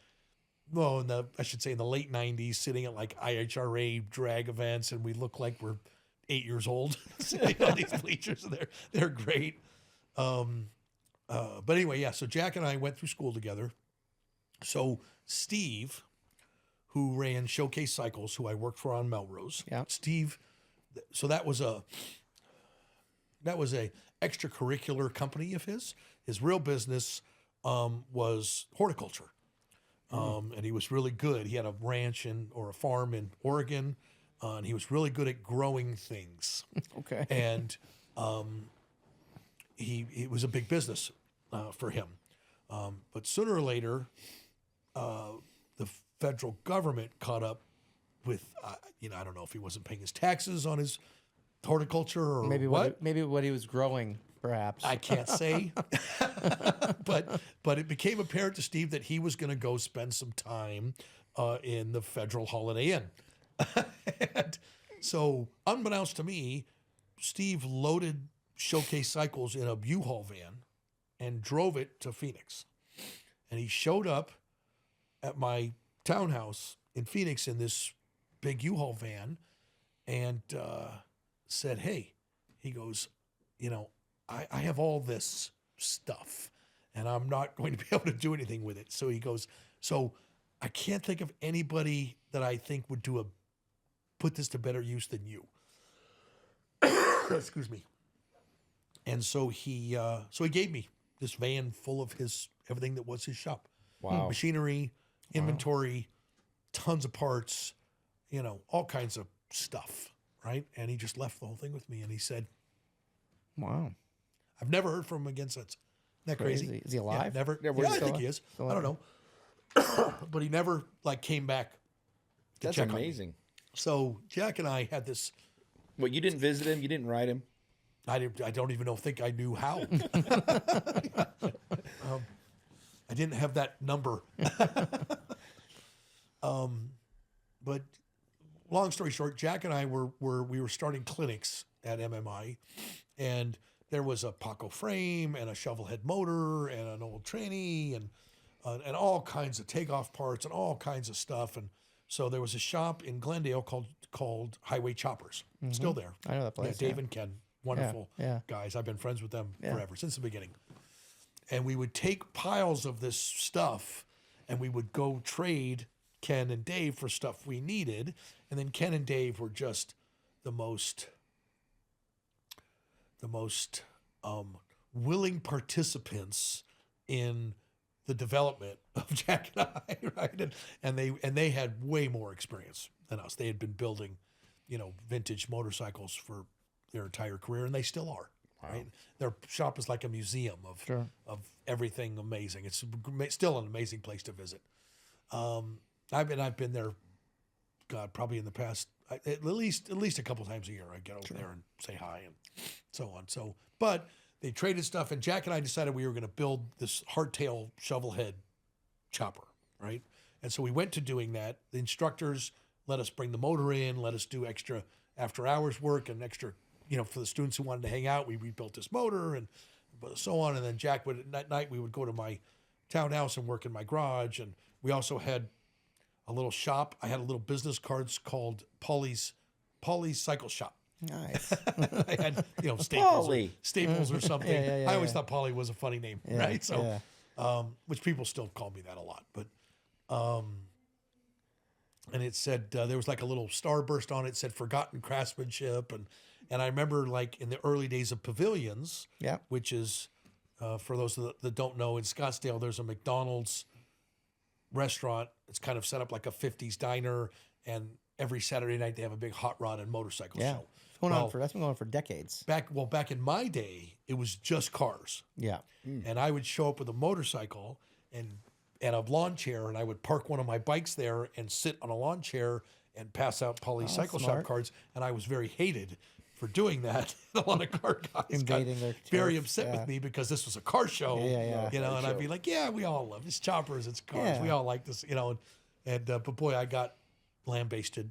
in the late 90s, sitting at like IHRA drag events, and we look like we're 8 years old, sitting on these bleachers. And they're great. But anyway, yeah, so Jack and I went through school together. So Steve, who ran Showcase Cycles, who I worked for on Melrose.
Yeah.
Steve, so that was a extracurricular company of his. His real business was horticulture. And he was really good. He had a ranch or a farm in Oregon, and he was really good at growing things.
Okay.
And it was a big business for him. But sooner or later, the federal government caught up with, I don't know if he wasn't paying his taxes on his horticulture or
Maybe
what.
maybe what he was growing, perhaps.
I can't say, but it became apparent to Steve that he was going to go spend some time in the Federal Holiday Inn. And so, unbeknownst to me, Steve loaded Showcase Cycles in a U-Haul van and drove it to Phoenix. And he showed up at my townhouse in Phoenix in this big U-Haul van and said, "Hey," he goes, I have all this stuff and I'm not going to be able to do anything with it. So he goes, "So I can't think of anybody that I think would put this to better use than you." Excuse me. And so he gave me this van full of everything that was his shop.
Wow.
Machinery, inventory, tons of parts, all kinds of stuff, right? And he just left the whole thing with me and he said,
Wow.
I've never heard from him again since. Isn't that crazy?
Is he alive?
Yeah, never.
Yeah,
Yeah, I
still
think he is.
still
I don't know. But he never came back to
That's
check on me.
amazing.
So Jack and I had this.
Well, you didn't visit him. You didn't ride him.
I don't even think I knew how. I didn't have that number. But long story short, Jack and I we were starting clinics at MMI, and there was a Paco frame and a shovel head motor and an old tranny and all kinds of takeoff parts and all kinds of stuff. And so there was a shop in Glendale called Highway Choppers. Still there.
I know that place.
Yeah, Dave and Ken, wonderful
yeah.
guys. I've been friends with them forever, since the beginning. And we would take piles of this stuff and we would go trade Ken and Dave for stuff we needed. And then Ken and Dave were just the most willing participants in the development of Jack and I, right? And they had way more experience than us. They had been building, vintage motorcycles for their entire career, and they still are.
Wow.
Right? Their shop is like a museum of everything amazing. It's still an amazing place to visit. I've been there, God, probably in the past at least a couple times a year. I get over there and say hi and so on. So, but they traded stuff, and Jack and I decided we were going to build this hardtail shovel head chopper, right? And so we went to doing that. The instructors let us bring the motor in, let us do extra after hours work and extra, for the students who wanted to hang out. We rebuilt this motor and so on. And then Jack would, at night, we would go to my townhouse and work in my garage. And we also had a little shop. I had a little business cards called Polly's Cycle Shop.
Nice.
I had,
Polly.
Staples or something.
Yeah,
I always thought Polly was a funny name, right? So, which people still call me that a lot. But, and it said, there was like a little starburst on it, said forgotten craftsmanship. And I remember like in the early days of Pavilions, which is, for those that don't know, in Scottsdale, there's a McDonald's restaurant. It's kind of set up like a 50s diner. And every Saturday night they have a big hot rod and motorcycle show.
That's been going on for decades.
Back in my day, it was just cars.
Yeah.
And I would show up with a motorcycle and a lawn chair, and I would park one of my bikes there and sit on a lawn chair and pass out Polly's Cycle Shop cards. And I was very hated for doing that. A lot of car guys
invading
got
their
very upset with me because this was a car show. And I'd be like, we all love it's choppers, it's cars.
Yeah.
We all like this, but boy, I got lambasted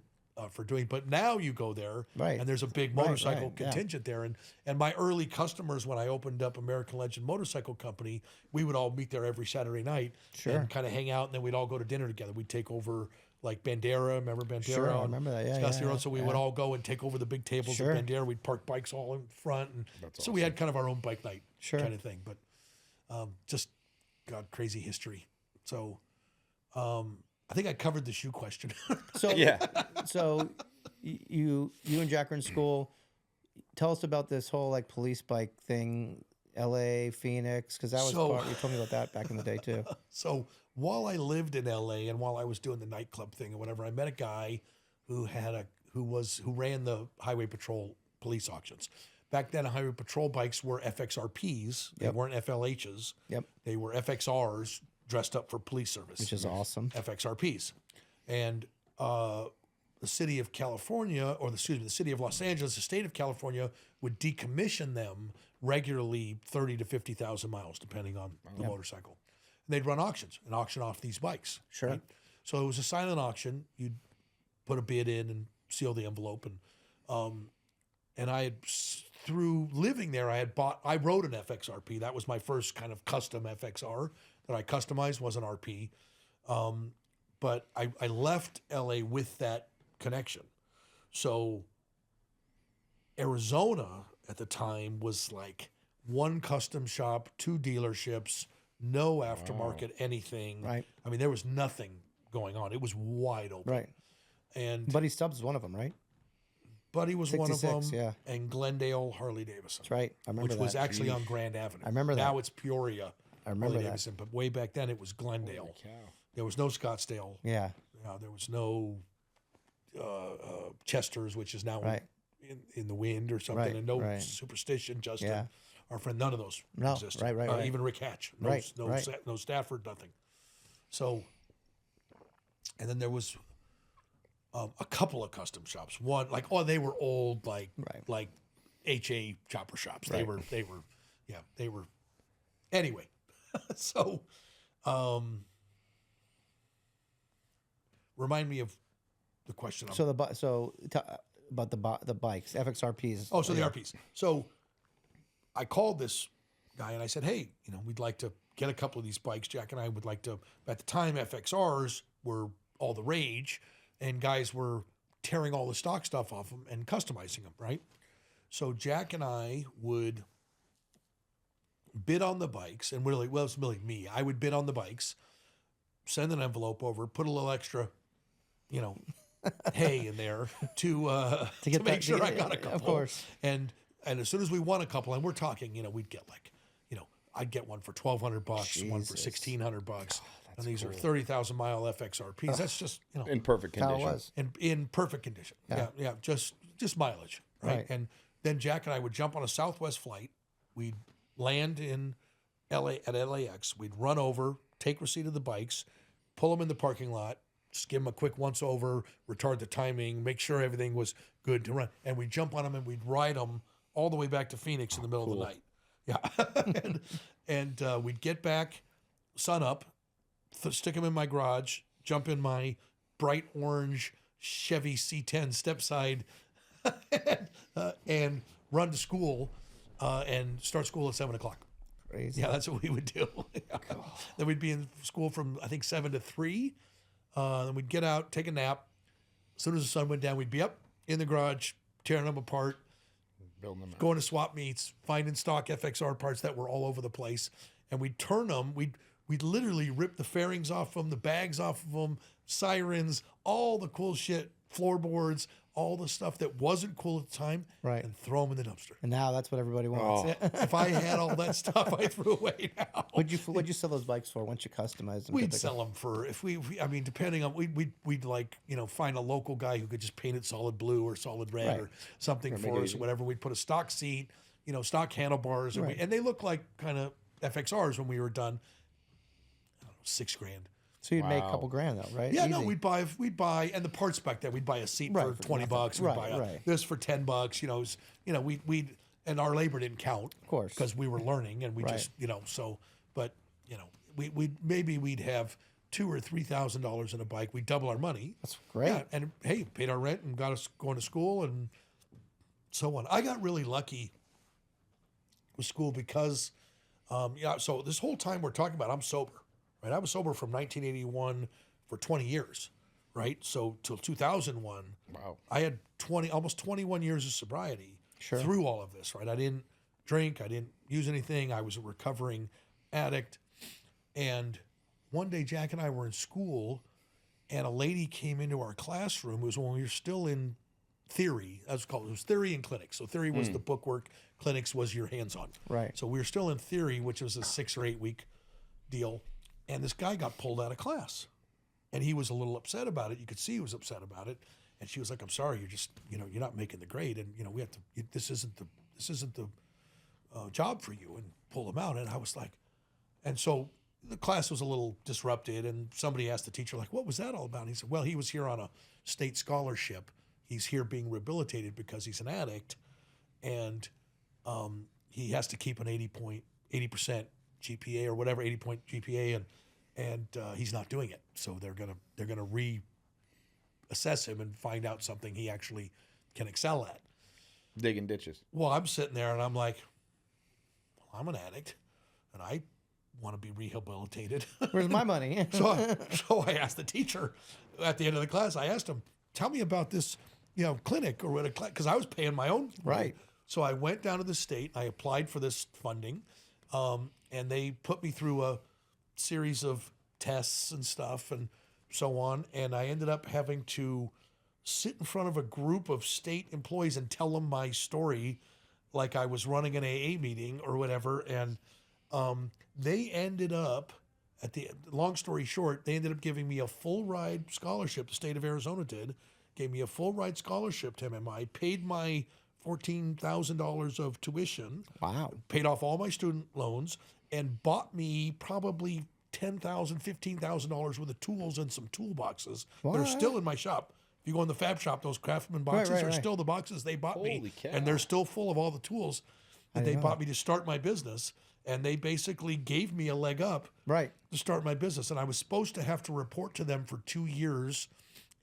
for doing. But now you go there, and there's a big motorcycle contingent there. And my early customers, when I opened up American Legend Motorcycle Company, we would all meet there every Saturday night and kind of hang out, and then we'd all go to dinner together. We'd take over like Bandera. Remember Bandera?
Sure, I remember that.
Scottsdale Road. So we would all go and take over the big tables at Bandera. We'd park bikes all in front, and so we had kind of our own bike night kind of thing. But just God, crazy history. So. I think I covered the shoe question.
So So you and Jack are in school. Tell us about this whole like police bike thing, L.A., Phoenix, because that was you told me about that back in the day too.
So while I lived in L.A. and while I was doing the nightclub thing or whatever, I met a guy who ran the Highway Patrol police auctions. Back then, Highway Patrol bikes were FXRPs. They weren't FLHs. They were FXRs. Dressed up for police service,
which is awesome.
FXRPs, and the city of California, the city of Los Angeles, the state of California would decommission them regularly, 30 to 50,000 miles, depending on the motorcycle. And they'd run auctions and auction off these bikes.
Sure.
Right? So it was a silent auction. You'd put a bid in and seal the envelope, and I had through living there, I rode an FXRP. That was my first kind of custom FXR. That I customized was an RP, but I left LA with that connection. So Arizona at the time was like one custom shop, 2 dealerships, no aftermarket anything.
Right.
I mean, there was nothing going on. It was wide open.
Right.
And
Buddy Stubbs was one of them, right?
Buddy was one of them.
Yeah.
And Glendale Harley Davidson.
That's right. I remember
which was actually on Grand Avenue.
I remember that.
Now it's Peoria.
I remember
Harley
that.
Davidson, but way back then it was Glendale. There was no Scottsdale.
Yeah.
There was no Chester's, which is now in the wind or something, and no Superstition, Justin, our friend. None of those existed.
Right.
Even Rick Hatch. No Stafford, nothing. So, and then there was a couple of custom shops. One, they were old, like HA chopper shops. They were. Anyway. So, remind me of the question.
About the bikes, FXRPs.
Oh, so the RPs. So, I called this guy and I said, "Hey, we'd like to get a couple of these bikes. Jack and I would like to." At the time, FXRs were all the rage, and guys were tearing all the stock stuff off them and customizing them, right? So Jack and I would bid on the bikes, and it was really me. I would bid on the bikes, send an envelope over, put a little extra, you know, hay in there to
get
make
that-
sure
to
I
get-
got a couple.
of course.
And as soon as we won a couple, and we're talking, you know, we'd get like, you know, I'd get one for $1,200, one for
Jesus.
$1,600, and these are 30,000 mile FXRPs. That's just, you know,
In perfect
How it
condition.
was.
in perfect condition. Yeah, just mileage, right?
Right.
And then Jack and I would jump on a Southwest flight. We'd land in LA at LAX. We'd run over, take receipt of the bikes, pull them in the parking lot, just give them a quick once over, retard the timing, make sure everything was good to run, and we'd jump on them and we'd ride them all the way back to Phoenix in the middle of the night. Yeah, and we'd get back, sun up, stick them in my garage, jump in my bright orange Chevy C10 stepside, and run to school and start school at 7:00.
Crazy.
Yeah, that's what we would do. Then we'd be in school from I think 7 to 3. Then we'd get out, take a nap. As soon as the sun went down, we'd be up in the garage, tearing them apart,
Building them out.
going to swap meets, finding stock FXR parts that were all over the place, and we'd turn them. We'd literally rip the fairings off them, the bags off of them, sirens, all the cool shit, floorboards, all the stuff that wasn't cool at the time,
Right.
and throw them in the dumpster.
And now that's what everybody wants.
Oh.
If I had all that stuff, I threw away now.
What'd you sell those bikes for once you customized them?
We'd sell them for I mean, depending on we'd like find a local guy who could just paint it solid blue or solid red
Right.
or something
make
for
it
us
easy.
or whatever. We'd put a stock seat, stock handlebars, and,
Right.
and they look like kind of FXRs when we were done. I don't know, $6,000.
So you'd make a
Wow.
couple grand though, right?
Yeah, no,
Easy.
we'd buy, and the parts back then, we'd buy a seat
Right,
for
for
$20.
nothing.
We'd
Right,
buy
right.
this for $10. We'd and our labor didn't count,
Of course.
because we were learning, and we
Right.
just so. But we'd have $2,000 or $3,000 in a bike. We'd double our money.
That's great.
Yeah, and hey, paid our rent and got us going to school and so on. I got really lucky with school because, so this whole time we're talking about, I'm sober, right? I was sober from 1981 for 20 years, right? So till 2001,
Wow.
I had almost 21 years of sobriety
Sure.
through all of this, right? I didn't drink, I didn't use anything. I was a recovering addict. And one day Jack and I were in school and a lady came into our classroom. It was when we were still in theory. That's called, it was theory and clinics. So theory was the bookwork, clinics was your hands-on.
Right.
So we were still in theory, which was a 6 or 8 week deal. And this guy got pulled out of class. And he was a little upset about it. You could see he was upset about it. And she was like, "I'm sorry, you're just, you're not making the grade, and we have to. This isn't the job for you." And pull him out. And I was like, and so the class was a little disrupted. And somebody asked the teacher, like, "What was that all about?" And he said, "Well, he was here on a state scholarship. He's here being rehabilitated because he's an addict, and he has to keep an 80% GPA or whatever, 80-point GPA, and he's not doing it. So they're gonna reassess him and find out something he actually can excel at."
Digging ditches.
Well, I'm sitting there and I'm like, well, I'm an addict and I want to be rehabilitated.
Where's my money?
So I asked the teacher at the end of the class, I asked him, "Tell me about this, clinic or what," because I was paying my own.
Right.
So I went down to the state, I applied for this funding, and they put me through a series of tests and stuff and so on. And I ended up having to sit in front of a group of state employees and tell them my story like I was running an AA meeting or whatever. And they ended up, long story short, they ended up giving me a full ride scholarship. The state of Arizona gave me a full ride scholarship to MMI, paid my $14,000 of tuition,
Wow.
paid off all my student loans, and bought me probably $10,000, $15,000 worth of tools and some toolboxes that are
What?
still in my shop. If you go in the fab shop, those Craftsman boxes
right,
are
right.
still the boxes they bought
Holy
me,
cow.
and they're still full of all the tools that they bought me to start my business. And they basically gave me a leg up
Right.
to start my business. And I was supposed to have to report to them for 2 years.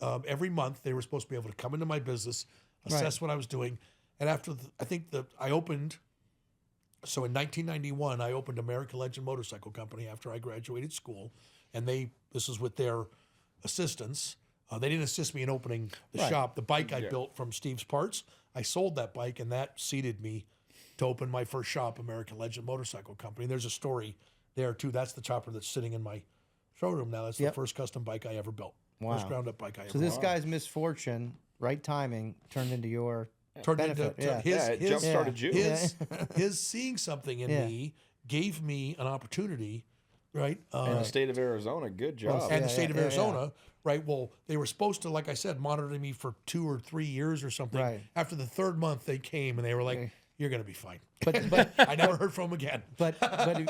Every month, they were supposed to be able to come into my business, assess what I was doing. And after, I opened, so in 1991, I opened American Legend Motorcycle Company after I graduated school. And this is with their assistance. They didn't assist me in opening the shop. The bike I built from Steve's Parts, I sold that bike, and that seeded me to open my first shop, American Legend Motorcycle Company. And there's a story there too. That's the chopper that's sitting in my showroom now. That's the first custom bike I ever built.
Wow.
First ground up bike I ever
So
built.
this guy's misfortune, right timing, turned into your
Turned
benefit.
into
it jump-started you.
His seeing something in me gave me an opportunity, right?
In the state of Arizona, good job.
And the state of Arizona, right? Well, they were supposed to, like I said, monitor me for 2 or 3 years or something.
Right.
After the 3rd month, they came and they were like, "You're going to be fine."
But
I never heard from him again.
But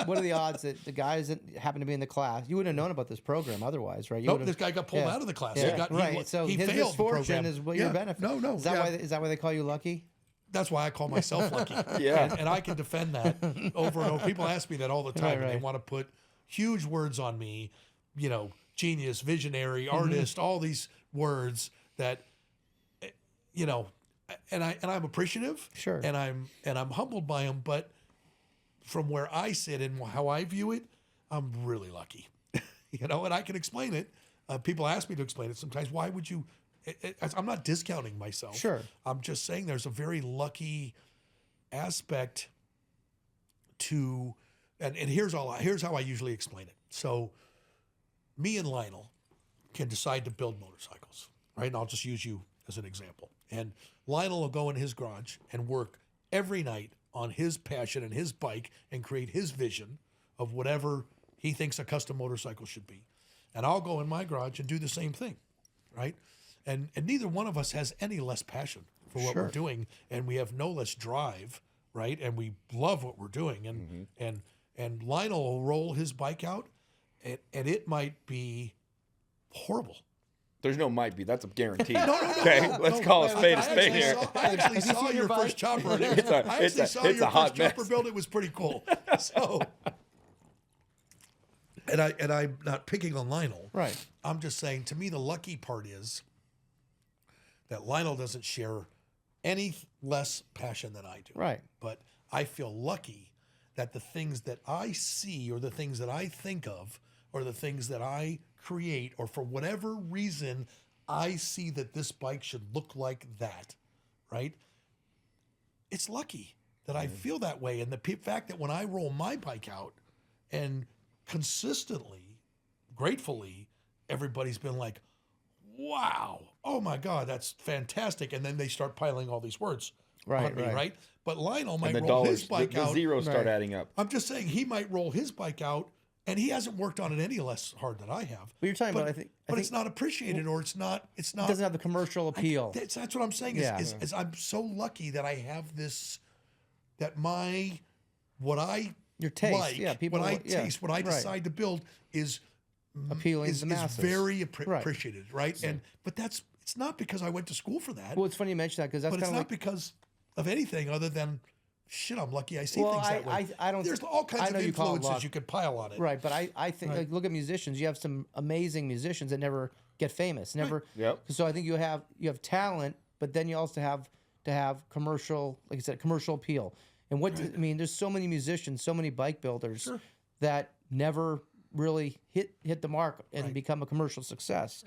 what are the odds that the guys that happen to be in the class, you wouldn't have known about this program otherwise, right? You
Nope,
would've-
this guy got pulled out of the class.
Yeah.
He
So
he
his
failed the
misfortune
program.
is what your benefit.
No.
Is that why they call you lucky?
That's why I call myself lucky.
Yeah.
And I can defend that over and over. People ask me that all the time, and they
Right.
want to put huge words on me, genius, visionary,
Mm-hmm.
artist, all these words that, and I'm appreciative.
Sure.
And I'm humbled by them, but from where I sit and how I view it, I'm really lucky, and I can explain it. People ask me to explain it sometimes. Why would you? I'm not discounting myself.
Sure.
I'm just saying there's a very lucky aspect to, and here's how I usually explain it. So, me and Lyonel can decide to build motorcycles, right? And I'll just use you as an example. And Lyonel will go in his garage and work every night on his passion and his bike and create his vision of whatever he thinks a custom motorcycle should be. And I'll go in my garage and do the same thing, right? And neither one of us has any less passion for what we're doing, and we have no less drive, right? And we love what we're doing. And and Lyonel will roll his bike out, and it might be horrible.
There's no might be. That's a guarantee.
No,
Okay, let's call a spade a
I
spade
actually
here.
I actually saw your first chopper. I actually saw
it's
your
a hot
first chopper
mess.
build. It was pretty cool. So, and I'm not picking on Lyonel.
Right.
I'm just saying, to me, the lucky part is that Lyonel doesn't share any less passion than I do.
Right.
But I feel lucky that the things that I see or the things that I think of or the things that I create, or for whatever reason, I see that this bike should look like that, right? It's lucky that I feel that way. And the fact that when I roll my bike out and consistently, gratefully, everybody's been like, wow, oh my God, that's fantastic. And then they start piling all these words on me, right? But Lyonel might
And the
roll
dollars,
his bike
the
out.
zeros start
Right.
adding up.
I'm just saying he might roll his bike out, and he hasn't worked on it any less hard than I have.
But you're talking about, I think
it's not appreciated, or it's not.
it doesn't have the commercial appeal.
That's what I'm saying. Is I'm so lucky that I have this. That what I
Your taste,
like,
yeah, people,
what I
yeah,
taste, what I
right.
decide to build is
Appealing to the masses.
very
Right.
appreciated, right? But it's not because I went to school for that.
Well, it's funny you mention that because that's
but it's
kind of
not
like
because of anything other than shit. I'm lucky I see
Well,
things that way.
I don't.
There's all
I
kinds
know
of
you call it
influences
luck.
you could pile on it.
Right, but I think like look at musicians. You have some amazing musicians that never get famous. Never.
Yep.
So I think you have talent, but then you also have to have commercial, like I said, commercial appeal. And what I mean, there's so many musicians, so many bike builders that never really hit the mark and become a commercial success.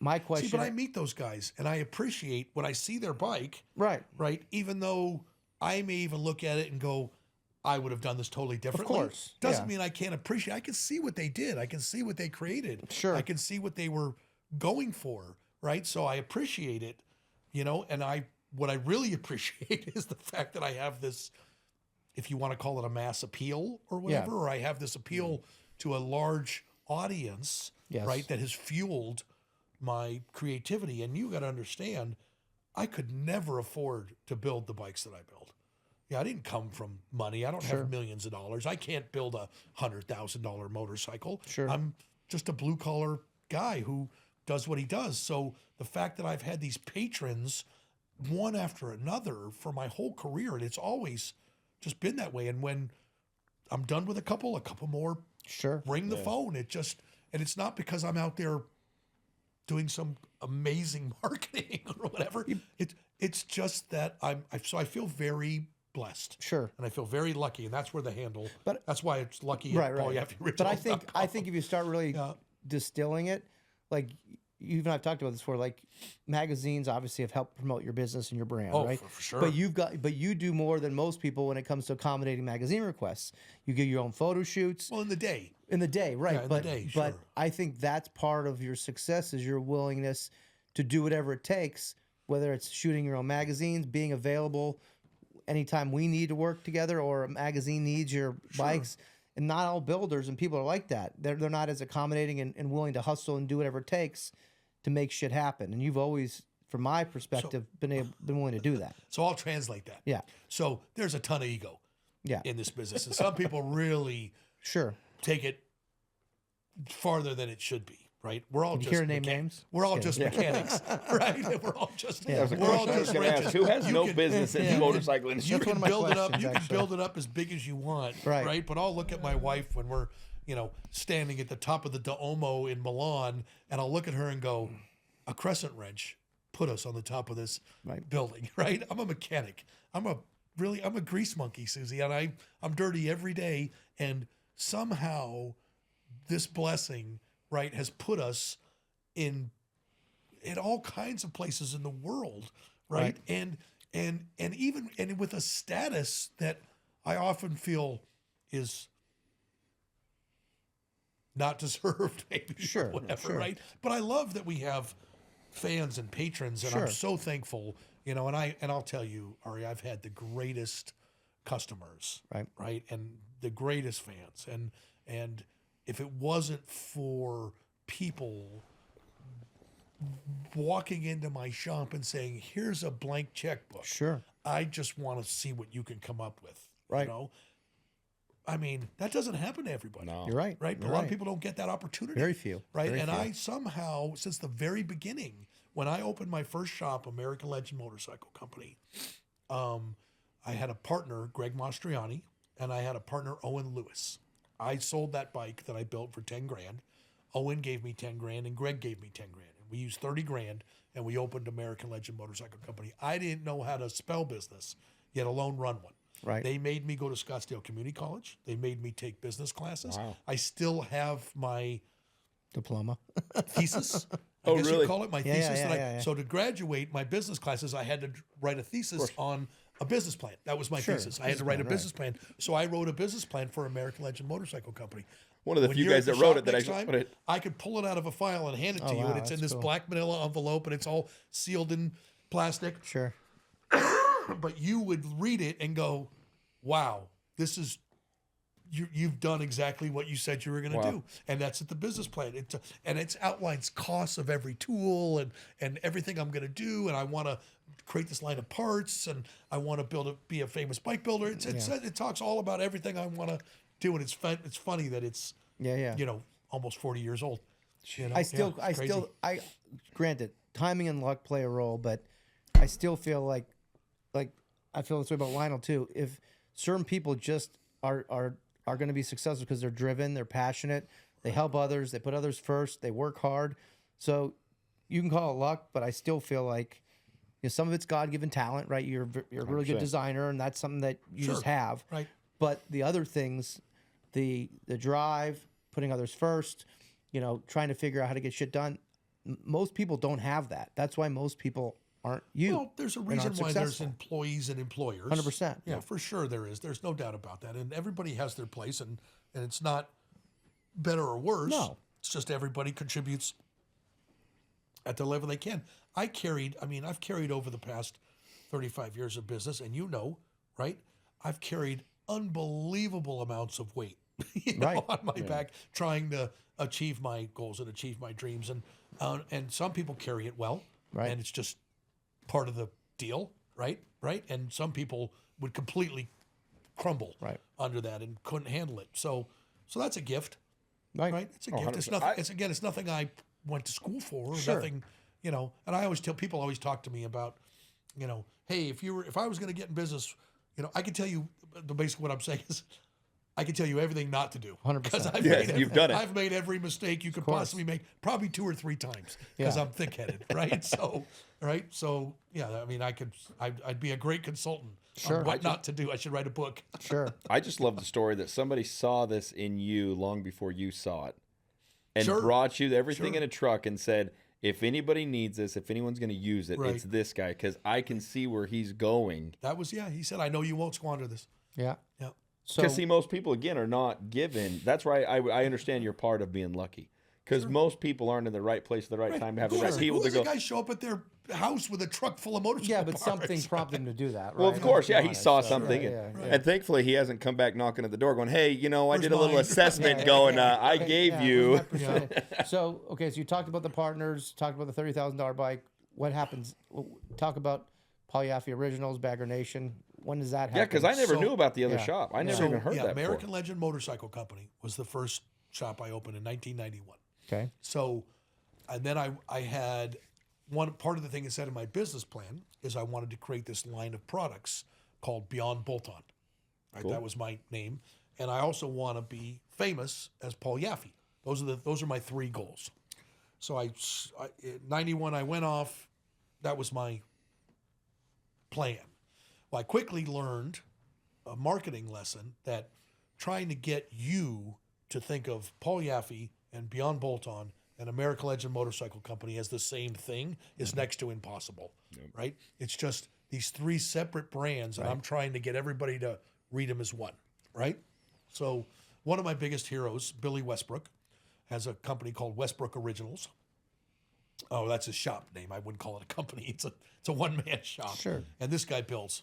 My question.
See, but I meet those guys and I appreciate when I see their bike.
Right.
Right. Even though I may even look at it and go, I would have done this totally differently.
course,
Doesn't
yeah.
mean I can't appreciate. I can see what they did. I can see what they created.
Sure.
I can see what they were going for. Right. So I appreciate it, and what I really appreciate is the fact that I have this, if you want to call it a mass appeal or whatever, or I have this appeal to a large audience,
Yes.
right, that has fueled my creativity. And you got to understand, I could never afford to build the bikes that I build. Yeah, I didn't come from money. I don't have millions of dollars. I can't build a $100,000 motorcycle.
Sure.
I'm just a blue collar guy who does what he does. So the fact that I've had these patrons one after another for my whole career, and it's always just been that way. And when I'm done with a couple more
Sure.
ring the phone. And it's not because I'm out there doing some amazing marketing or whatever. It's just that so I feel very blessed.
Sure.
And I feel very lucky, and that's where the handle.
But-
that's why it's lucky.
Right.
Paul Yaffe
But I
Originals.com.
think if you start really distilling it, like you and I've talked about this before. Like magazines, obviously, have helped promote your business and your brand,
Oh,
right?
for sure.
But you do more than most people when it comes to accommodating magazine requests. You get your own photo shoots
Well, in the day.
in the day, right?
Yeah, in the
but
day,
but
sure.
I think that's part of your success is your willingness to do whatever it takes, whether it's shooting your own magazines, being available anytime we need to work together, or a magazine needs your bikes. And not all builders and people are like that. They're not as accommodating and willing to hustle and do whatever it takes to make shit happen. And you've always, from my perspective, been willing to do that.
So I'll translate that.
Yeah.
So there's a ton of ego
Yeah.
in this business. And some people really
Sure.
take it farther than it should be, right? We're all
Did you
just
hear name names?
We're all just mechanics, right? And we're all just
That was a
we're all
question I was
just
going to ask.
wrenches.
Who has
You
no
can-
business in the motorcycle industry?
You
That's
can
one of my
build it up.
questions,
You can
actually.
build it up as big as you want,
Right.
But I'll look at my wife when we're, standing at the top of the Duomo in Milan, and I'll look at her and go, "A crescent wrench put us on the top of this building, right?" I'm a mechanic. I'm a grease monkey, Susie, and I'm dirty every day, and somehow this blessing, right, has put us in all kinds of places in the world, right? And even with a status that I often feel is not deserved, maybe,
Sure,
or whatever,
sure.
right? But I love that we have fans and patrons, and I'm
Sure.
so thankful, and I'll tell you, Ari, I've had the greatest customers, right, and the greatest fans, and if it wasn't for people walking into my shop and saying, "Here's a blank checkbook.
Sure.
I just want to see what you can come up with."
Right.
I mean, that doesn't happen to everybody.
No.
You're right.
Right? But
You're
a lot
right.
of people don't get that opportunity.
Very few.
Right?
Very
And
few.
I somehow, since the very beginning, when I opened my first shop, American Legend Motorcycle Company, I had a partner, Greg Mastriani, and I had a partner, Owen Lewis. I sold that bike that I built for 10 grand. Owen gave me 10 grand and Greg gave me 10 grand. And we used 30 grand and we opened American Legend Motorcycle Company. I didn't know how to spell business, yet alone run one.
Right.
They made me go to Scottsdale Community College. They made me take business classes.
Wow.
I still have my
Diploma.
thesis. I
Oh,
guess
really?
you call it my
Yeah,
thesis.
yeah,
that
yeah.
So to graduate my business classes, I had to write a thesis on a business plan. That was my
Sure,
thesis. I had to write a business plan. So I wrote a business plan for American Legend Motorcycle Company.
One of the
When
few
you're
guys
at
that
the
wrote
shop
it that
next
actually
time,
put it.
I could pull it out of a file and hand it to you,
wow,
and it's in
that's
this
cool.
black manila envelope, and it's all sealed in plastic.
Sure.
But you would read it and go, "Wow, this is you've done exactly what you said you were going to
Wow.
do," and that's at the business plan. It outlines costs of every tool and everything I'm going to do, and I want to create this line of parts, and I want to be a famous bike builder. It talks all about everything I want to do, and it's funny that it's
Yeah.
almost 40 years old.
I granted, timing and luck play a role, but I still feel like I feel this way about Lionel too. If certain people just are going to be successful because they're driven, they're passionate, they help others, they put others first, they work hard. So you can call it luck, but I still feel like some of it's God-given talent, right? You're a really good
100%.
designer, and that's something that you just
Sure.
have.
Right.
But the other things, the drive, putting others first, trying to figure out how to get shit done. Most people don't have that. That's why most people aren't you.
Well, there's a
and
reason
aren't
why there's
successful.
employees and employers.
100%.
Yeah, for sure there is. There's no doubt about that. And everybody has their place, and it's not better or worse.
No.
It's just everybody contributes at the level they can. I've carried over the past 35 years of business, and right? I've carried unbelievable amounts of weight
Right.
on my back trying to achieve my goals and achieve my dreams. And some people carry it well.
Right.
And it's just part of the deal, right? And some people would completely crumble
Right.
under that and couldn't handle it. So that's a gift,
Right.
right? It's a gift. It's
100%.
nothing. It's nothing I went to school for. Or
Sure.
Nothing, And I always tell people always talk to me about, hey, if I was going to get in business, I can tell you basically what I'm saying is. I can tell you everything not to do.
100%.
Because
you've done it.
I've made every mistake you could possibly make, probably 2 or 3 times, because
Yeah.
I'm thick-headed, right? So yeah. I mean, I'd be a great consultant
Sure.
on what not to do. I should write a book.
Sure.
I just love the story that somebody saw this in you long before you saw it, and
Sure.
brought you everything
Sure.
in a truck and said, if anybody needs this, if anyone's going to use it,
Right.
it's this guy because I can see where he's going.
That was, he said, I know you won't squander this.
Yeah.
Yeah.
So
Because see, most people again are not given. That's why I understand you're part of being lucky. Because most people aren't in the right place at the right time to have the right people
Who
to
does
go.
a guy show up at their house with a truck full of motorcycle
yeah, but
parts?
something prompted him to do that, right?
Well, of course, yeah, he
Honest,
saw
so-
something,
yeah,
and,
yeah,
and thankfully he hasn't come back knocking at the door going, "Hey, I
Where's
did a little
mine?"
assessment
Yeah,
going. I
Okay,
gave
yeah,
you."
where's my percentage? So, okay, so you talked about the partners, talked about the $30,000 bike. What happens? Talk about Paul Yaffe Originals, Bagger Nation. When does that happen?
Yeah, because I never
So-
knew about the other
yeah.
shop. I never
So,
even heard that
American
before.
Legend Motorcycle Company was the first shop I opened in 1991.
Okay.
So, and then I had one part of the thing I said in my business plan is I wanted to create this line of products called Beyond Bolt-On. Right,
Cool.
that was my name, and I also want to be famous as Paul Yaffe. Those are my three goals. So in '91 I went off. That was my plan. Well, I quickly learned a marketing lesson that trying to get you to think of Paul Yaffe and Beyond Bolt-On and American Legend Motorcycle Company as the same thing is next to impossible, right? It's just these three separate brands, and I'm trying to get everybody to read them as one, right? So one of my biggest heroes, Billy Westbrook, has a company called Westbrook Originals. Oh, that's his shop name. I wouldn't call it a company. It's a one-man shop.
Sure.
And this guy builds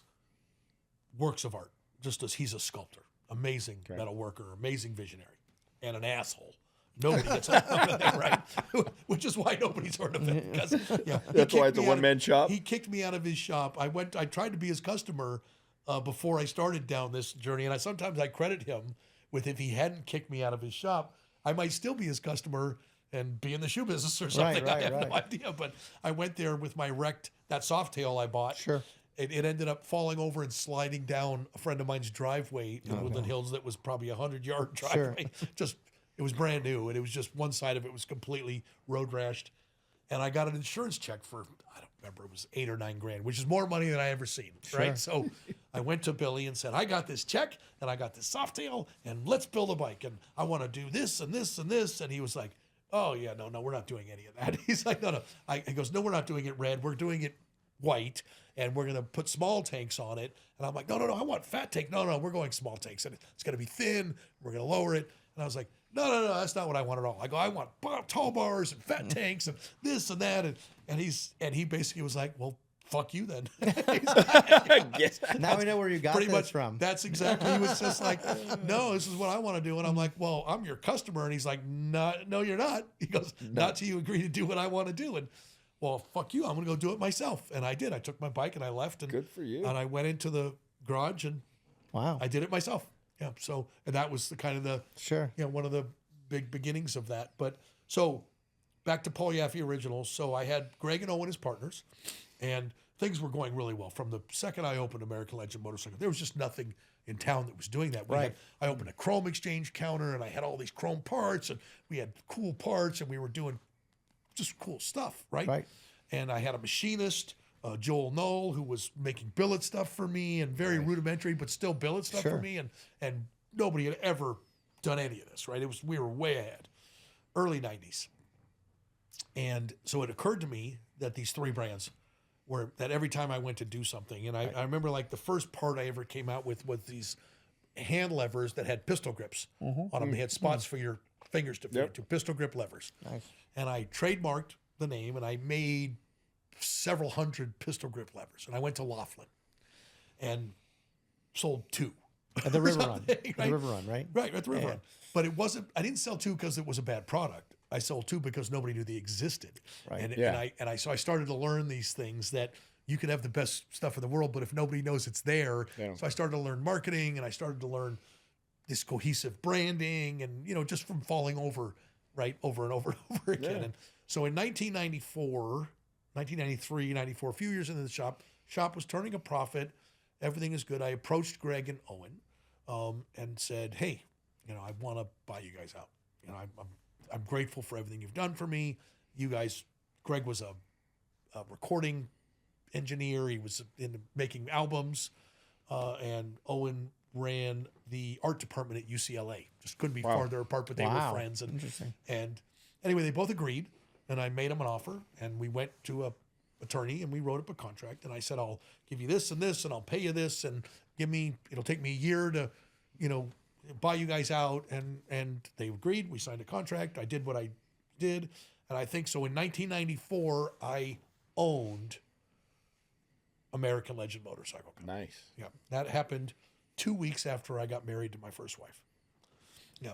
works of art, just as he's a sculptor, amazing metal worker, amazing visionary, and an asshole. Nobody gets on with him, right? Which is why nobody's heard of him. Because, yeah,
That's why it's a one-man shop?
He kicked me out of his shop. I tried to be his customer before I started down this journey, and sometimes I credit him with if he hadn't kicked me out of his shop, I might still be his customer and be in the shoe business or something. I have no idea. But I went there with my wrecked, that Softail I bought.
Sure.
It ended up falling over and sliding down a friend of mine's driveway in Woodland Hills that was probably a 100-yard driveway. It was brand new, and it was just one side of it was completely road rashed. And I got an insurance check for, I don't remember, it was $8 or $9 grand, which is more money than I ever seen, right? So I went to Billy and said, I got this check, and I got this Softail, and let's build a bike, and I want to do this and this and this. And he was like, oh, yeah, no, we're not doing any of that. He's like, no. He goes, no, we're not doing it red. We're doing it white, and we're going to put small tanks on it. And I'm like, no, I want fat tank. No, we're going small tanks. And it's going to be thin. We're going to lower it. And I was like, no, that's not what I want at all. I go, I want tall bars and fat tanks and this and that. And he basically was like, well, fuck you then.
Now we know where you got
Pretty
this
much
from.
That's exactly. He was just like, no, this is what I want to do. And I'm like, well, I'm your customer. And he's like, no, you're not. He goes, not till you agree to do what I want to do. And well, fuck you. I'm going to go do it myself. And I did. I took my bike and I left. And
Good for you.
And I went into the garage and
Wow.
I did it myself. Yeah. So, and that was the kind of the,
Sure.
one of the big beginnings of that. But so back to Paul Yaffe Originals. So I had Greg and Owen as partners, and things were going really well. From the second I opened American Legend Motorcycle, there was just nothing in town that was doing that. I opened a chrome exchange counter, and I had all these chrome parts, and we had cool parts, and we were doing just cool stuff, right? And I had a machinist, Joel Knoll, who was making billet stuff for me, and very rudimentary, but still billet stuff for me, and nobody had ever done any of this, right? We were way ahead, early 90s. And so it occurred to me that these three brands were, that every time I went to do something, and I remember like the first part I ever came out with was these hand levers that had pistol grips on them. They had spots for your fingers to fit into, pistol grip levers.
Nice.
And I trademarked the name, and I made several hundred pistol grip levers. And I went to Laughlin and sold two.
At the River Run.
Right?
The River Run, right?
Right, at the River Run. But it wasn't, I didn't sell two because it was a bad product. I sold two because nobody knew they existed.
Right.
So I started to learn these things that you could have the best stuff in the world, but if nobody knows it's there. So I started to learn marketing, and I started to learn this cohesive branding, and, just from falling over, right, over and over and over again. And so in 1993, 94, a few years into the shop was turning a profit. Everything is good. I approached Greg and Owen and said, hey, I want to buy you guys out. I'm grateful for everything you've done for me. You guys, Greg was a recording engineer. He was in making albums, and Owen ran the art department at UCLA. Just couldn't be farther apart, but they were friends. And anyway, they both agreed. and I made him an offer, and we went to a attorney and we wrote up a contract, and I said, I'll give you this and this, and I'll pay you this, and it'll take me a year to, buy you guys out. And they agreed. We signed a contract. I did what I did. And I think so in 1994, I owned American Legend Motorcycle Company.
Nice.
Yeah. That happened 2 weeks after I got married to my first wife. Yeah.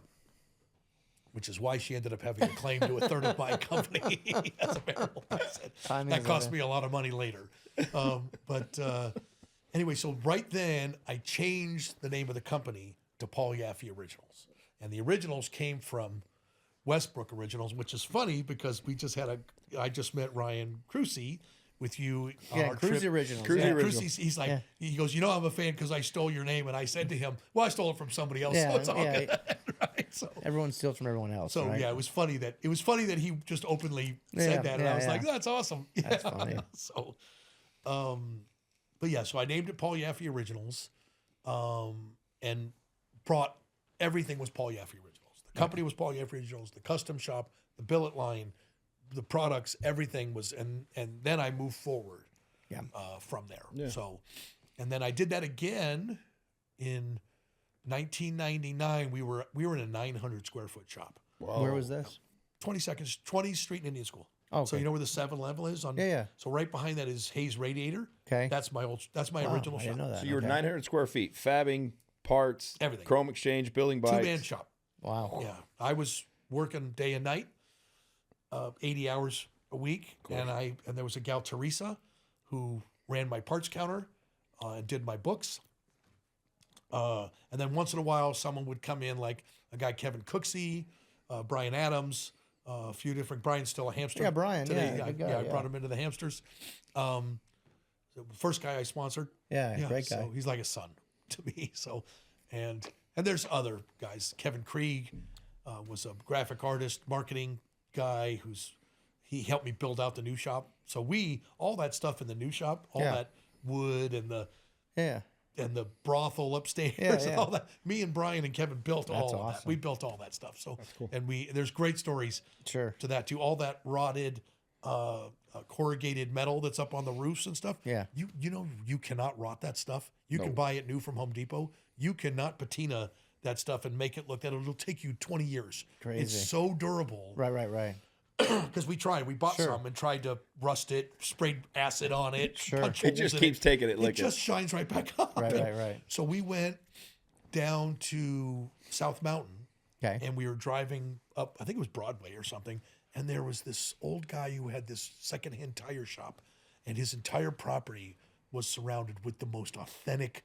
Which is why she ended up having a claim to a third of my company as a marital asset. That cost me a lot of money later. Anyway, so right then I changed the name of the company to Paul Yaffe Originals. And the originals came from Westbrook Originals, which is funny because I just met Ryan Crucy with you on our
Cruzy
trip.
Originals.
Cruzy
Yeah.
Originals.
Crucy's, he's like, he goes, I'm a fan because I stole your name. And I said to him, well, I stole it from somebody else, so it's all good. Right? So,
Everyone steals from everyone else.
so
right?
yeah, it was funny that he just openly said that, and I was like, that's awesome. Yeah.
That's funny.
So, but yeah, so I named it Paul Yaffe Originals, and brought everything was Paul Yaffe Originals. The company was Paul Yaffe Originals. The custom shop, the billet line, the products, everything was, and then I moved forward, from there.
Yeah.
So, and then I did that again in 1999. We were in a 900 square foot shop.
Whoa.
Where was this?
20th Street in Indian School.
Oh,
So
okay.
you know where the 7-Eleven is?
Yeah.
So right behind that is Hayes Radiator.
Okay.
That's my
Wow,
original
I
shop.
didn't know that.
So you were
Okay.
900 square feet, fabbing, parts,
Everything.
chrome exchange, building bikes.
2-man shop.
Wow.
Yeah. I was working day and night, 80 hours a week. And there was a gal, Teresa, who ran my parts counter and did my books. And then once in a while, someone would come in, like a guy, Kevin Cooksey, Brian Adams, a few different. Brian's still a hamster.
Yeah, Brian,
Today.
yeah, good guy,
I
yeah.
brought him into the hamsters. The first guy I sponsored.
Yeah, great guy.
So he's like a son to me. So, and there's other guys. Kevin Krieg was a graphic artist, marketing guy he helped me build out the new shop. So all that stuff in the new shop, all
Yeah.
that wood and
Yeah.
the brothel upstairs
Yeah,
and all that. Me and Brian and Kevin built all of that.
awesome.
We built all that stuff. So, and there's great stories
Sure.
to that too. All that rotted, corrugated metal that's up on the roofs and stuff.
Yeah.
You cannot rot that stuff. You can buy it new from Home Depot. You cannot patina that stuff and make it look that it'll take you 20 years.
Crazy.
It's so durable.
Right.
Because we bought some and tried to rust it, sprayed acid on it,
Sure.
punch
It
holes
just
in
keeps taking it
It
licking.
just shines right back up.
Right.
So we went down to South Mountain
Okay.
and we were driving up, I think it was Broadway or something, and there was this old guy who had this secondhand tire shop, and his entire property was surrounded with the most authentic,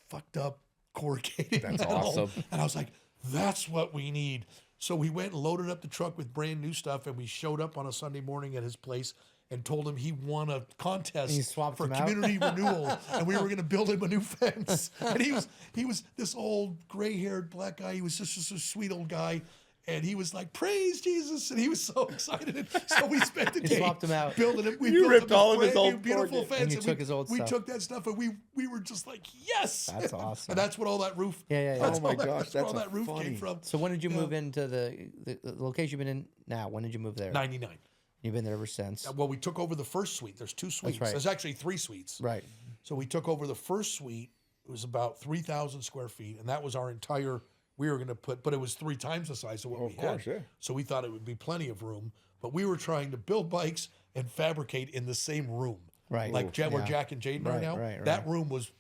fucked up, corrugated
That's
metal.
awesome.
And I was like, that's what we need. So we went and loaded up the truck with brand new stuff, and we showed up on a Sunday morning at his place and told him he won a contest
You swapped
for
him out?
community renewal, and we were going to build him a new fence. And he was this old gray-haired black guy. He was just a sweet old guy, and he was like, "Praise Jesus!" And he was so excited. So we spent the day
swapped him out.
building him. We
You
built
ripped
him a
all of his
brand new,
old
beautiful
corrugated.
fence.
And you
we,
took his old
we
stuff.
took that stuff, and we were just like, "Yes!"
That's awesome.
And that's what all that roof.
Yeah.
That's
Oh my
all that-
gosh,
where all
that's
that roof
funny.
came from.
So when did you move into the location you've been in now? When did you move there?
99.
You've been there ever since.
Well, we took over the first suite. There's 2 suites.
right.
There's actually 3 suites.
Right.
So we took over the first suite. It was about 3,000 square feet, and that was our entire. We were going to put, but it was 3 times the size of what we
of course,
had.
yeah.
So we thought it would be plenty of room, but we were trying to build bikes and fabricate in the same room.
Right.
Like where Jack and Jaden are
Right,
now.
right.
That room was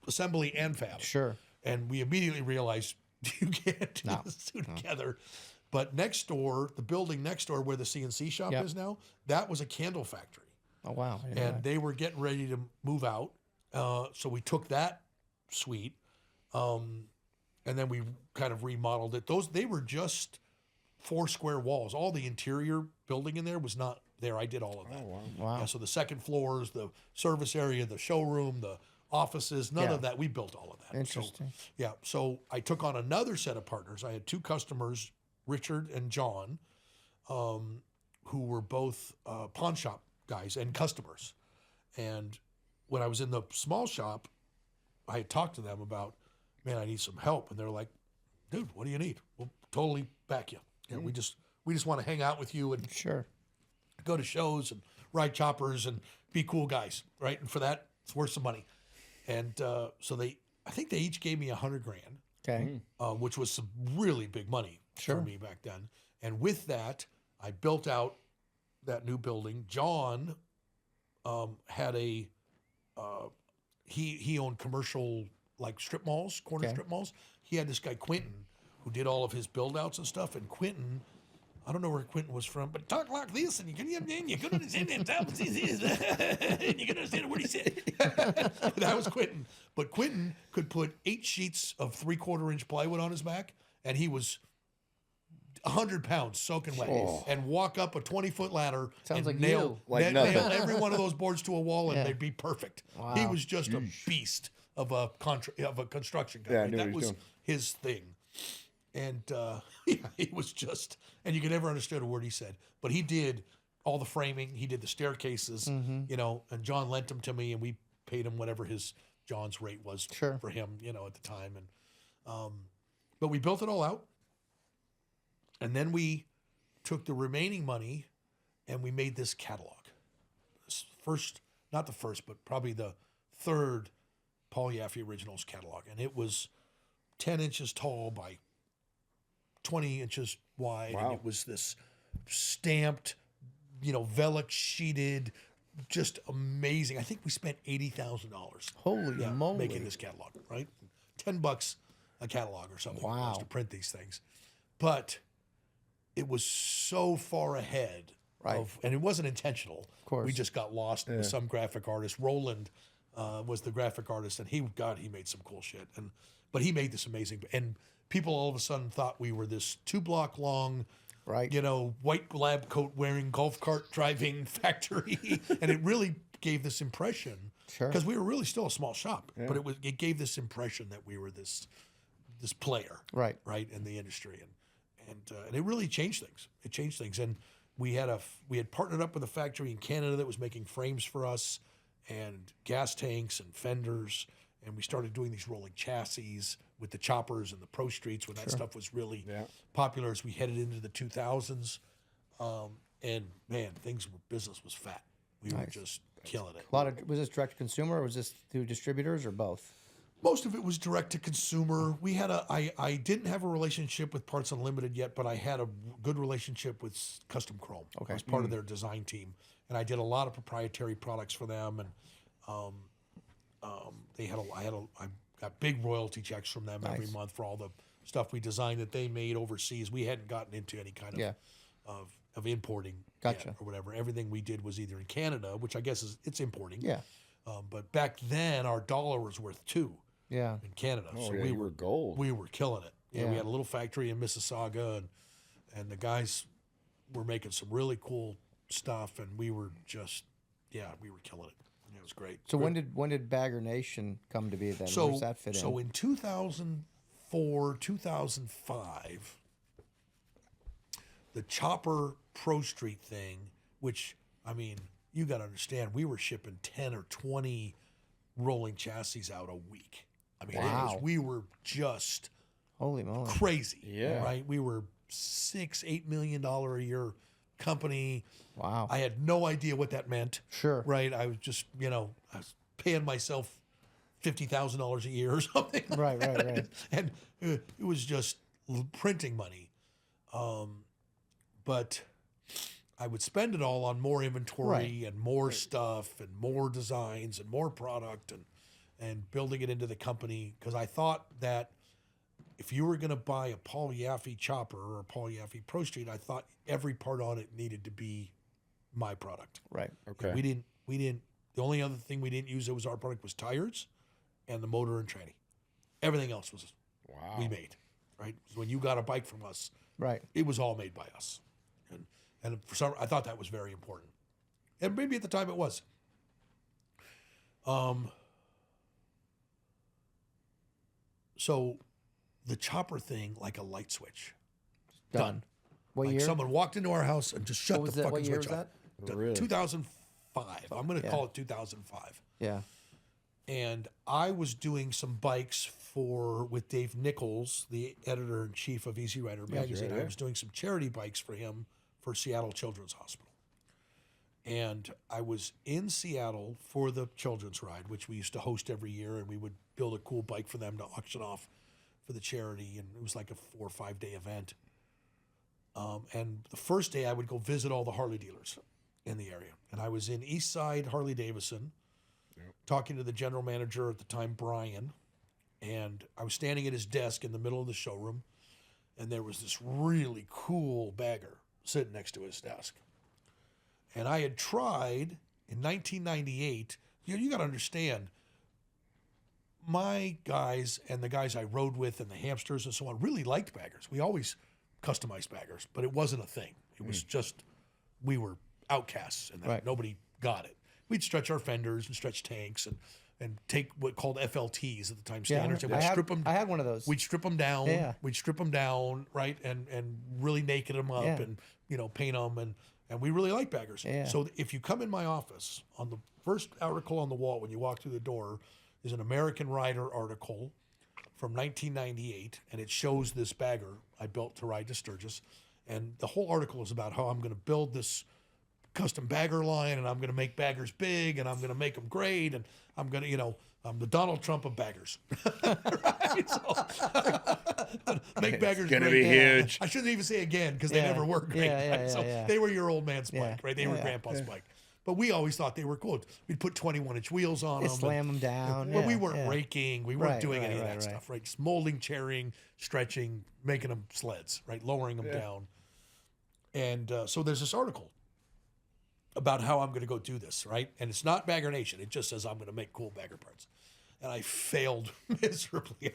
assembly and fab.
Sure.
And we immediately realized you can't do this two together. But next door, the building next door where the CNC shop
Yep.
is now, that was a candle factory.
Oh wow. I didn't know
And
that.
they were getting ready to move out. So we took that suite, and then we kind of remodeled it. They were just 4 square walls. All the interior building in there was not there. I did all of that.
Wow.
Yeah, so the second floors, the service area, the showroom, the offices, none
Yeah.
of that. We built all of that.
Interesting.
So, yeah. So I took on another set of partners. I had 2 customers, Richard and John, who were both pawn shop guys and customers. And when I was in the small shop, I had talked to them about, man, I need some help. And they're like, dude, what do you need? We'll totally back you. You know, we just want to hang out with you and
Sure.
go to shows and ride choppers and be cool guys, right? And for that, it's worth some money. And so I think they each gave me $100,000,
Okay.
which was some really big money
Sure.
for me back then. And with that, I built out that new building. John had he owned commercial like strip malls, corner
Okay.
strip malls. He had this guy Quentin who did all of his build outs and stuff. And Quentin, I don't know where Quentin was from, but talk like this, and you can understand it. You can understand what he said. That was Quentin. But Quentin could put 8 sheets of 3/4 inch plywood on his back, and he was 100 pounds soaking wet, and walk up a 20-foot ladder
Sounds
and
like
nail,
you.
Like
nail
nothing.
every one of those boards to a wall, and
Yeah.
they'd be perfect.
Wow.
He was just a beast of a construction guy.
Yeah, I knew what
that
he was
was
doing.
his thing. And yeah, he was just, and you could never understand a word he said. But he did all the framing. He did the staircases,
Mm-hmm.
and John lent them to me, and we paid him whatever John's rate was
Sure.
for him, at the time. And but we built it all out, and then we took the remaining money, and we made this catalog. Not the first, but probably the third Paul Yaffe Originals catalog, and it was 10 inches tall by 20 inches wide,
Wow.
and it was this stamped, Velux sheeted, just amazing. I think we spent $80,000
Holy moly.
making this catalog, right? $10 a catalog or something
Wow.
to print these things. But it was so far ahead
Right.
and it wasn't intentional. Of
course.
We just got lost with some graphic artist. Roland was the graphic artist, and he made some cool shit. But he made this amazing, and people all of a sudden thought we were this 2-block long,
Right.
white lab coat wearing, golf cart driving factory, and it really gave this impression.
Sure.
Because we were really still a small shop, but it gave this impression that we were this player,
Right.
in the industry, and it really changed things. It changed things, and we had partnered up with a factory in Canada that was making frames for us, and gas tanks and fenders, and we started doing these rolling chassis with the choppers and the Pro Streets when that stuff was really popular as we headed into the 2000s. And man, business was fat. We were just killing it.
Was this direct to consumer, or was this through distributors, or both?
Most of it was direct to consumer. We had I didn't have a relationship with Parts Unlimited yet, but I had a good relationship with Custom Chrome.
Okay.
I was part of their design team, and I did a lot of proprietary products for them. And I got big royalty checks from them every
Nice.
month for all the stuff we designed that they made overseas. We hadn't gotten into any kind
Yeah.
of importing
Gotcha.
yet or whatever. Everything we did was either in Canada, which I guess it's importing.
Yeah.
But back then, our dollar was worth $2
Yeah.
in Canada.
Oh,
So
yeah, you were gold.
we were killing it. Yeah,
Yeah.
we had a little factory in Mississauga, and the guys were making some really cool stuff, and we were just, we were killing it. And it was great.
So when did Bagger Nation come to be then?
So,
Where does that fit
so
in?
in 2004, 2005, the Chopper Pro Street thing, which, I mean, you got to understand, we were shipping 10 or 20 rolling chassis out a week. I mean,
Wow.
we were just
Holy moly.
crazy.
Yeah.
Right? We were $6-8 million a year company.
Wow.
I had no idea what that meant.
Sure.
Right? I was just, I was paying myself $50,000 a year or something.
Right.
And it was just printing money. But I would spend it all on more inventory and more stuff and more designs and more product and building it into the company, because I thought that if you were going to buy a Paul Yaffe chopper or a Paul Yaffe Pro Street, I thought every part on it needed to be my product.
Right.
Okay.
We didn't. The only other thing we didn't use that was our product was tires and the motor and tranny. Everything else was
Wow.
we made. Right. So when you got a bike from us,
Right.
it was all made by us, and for some, I thought that was very important, and maybe at the time it was. So, the chopper thing, like a light switch,
Done. What
like
year?
someone walked into our house and just shut
What was
the
that?
fucking
What year
switch
was
off.
that?
Really?
2005. I'm going to call it 2005.
Yeah.
And I was doing some bikes with Dave Nichols, the editor in chief of Easy Rider magazine.
yeah.
I was doing some charity bikes for him for Seattle Children's Hospital. And I was in Seattle for the children's ride, which we used to host every year, and we would build a cool bike for them to auction off for the charity, and it was like a 4 or 5 day event. And the first day I would go visit all the Harley dealers in the area. And I was in East Side Harley Davidson, talking to the general manager at the time, Brian, and I was standing at his desk in the middle of the showroom, and there was this really cool bagger sitting next to his desk. And I had tried in 1998, you got to understand, my guys and the guys I rode with and the hamsters and so on really liked baggers. We always customized baggers, but it wasn't a thing. It was just, we were outcasts and
Right.
nobody got it. We'd stretch our fenders and stretch tanks and take what called FLTs at the time standards, and we'd strip them.
I had one of those.
We'd strip them down.
Yeah.
We'd strip them down, right, and really naked them up,
Yeah.
and paint them, and we really like baggers.
Yeah.
So if you come in my office, on the first article on the wall when you walk through the door is an American Rider article from 1998, and it shows this bagger I built to ride to Sturgis, and the whole article is about how I'm going to build this custom bagger line, and I'm going to make baggers big, and I'm going to make them great, and I'm going to, I'm the Donald Trump of baggers. Right? So, make baggers
gonna
great.
be huge.
I shouldn't even say again because they
Yeah.
never were great.
Yeah,
right? So
yeah.
they were your old man's bike,
Yeah.
right? They were grandpa's bike. But we always thought they were cool. We'd put 21-inch wheels on
You
them.
slam them down.
Well, we
yeah,
weren't
yeah.
raking. We weren't
Right,
doing any of
right,
that
right,
stuff, right? Just molding, chairing, stretching, making them sleds, right? Lowering them down. And so there's this article about how I'm going to go do this, right? And it's not Bagger Nation. It just says I'm going to make cool bagger parts. And I failed miserably.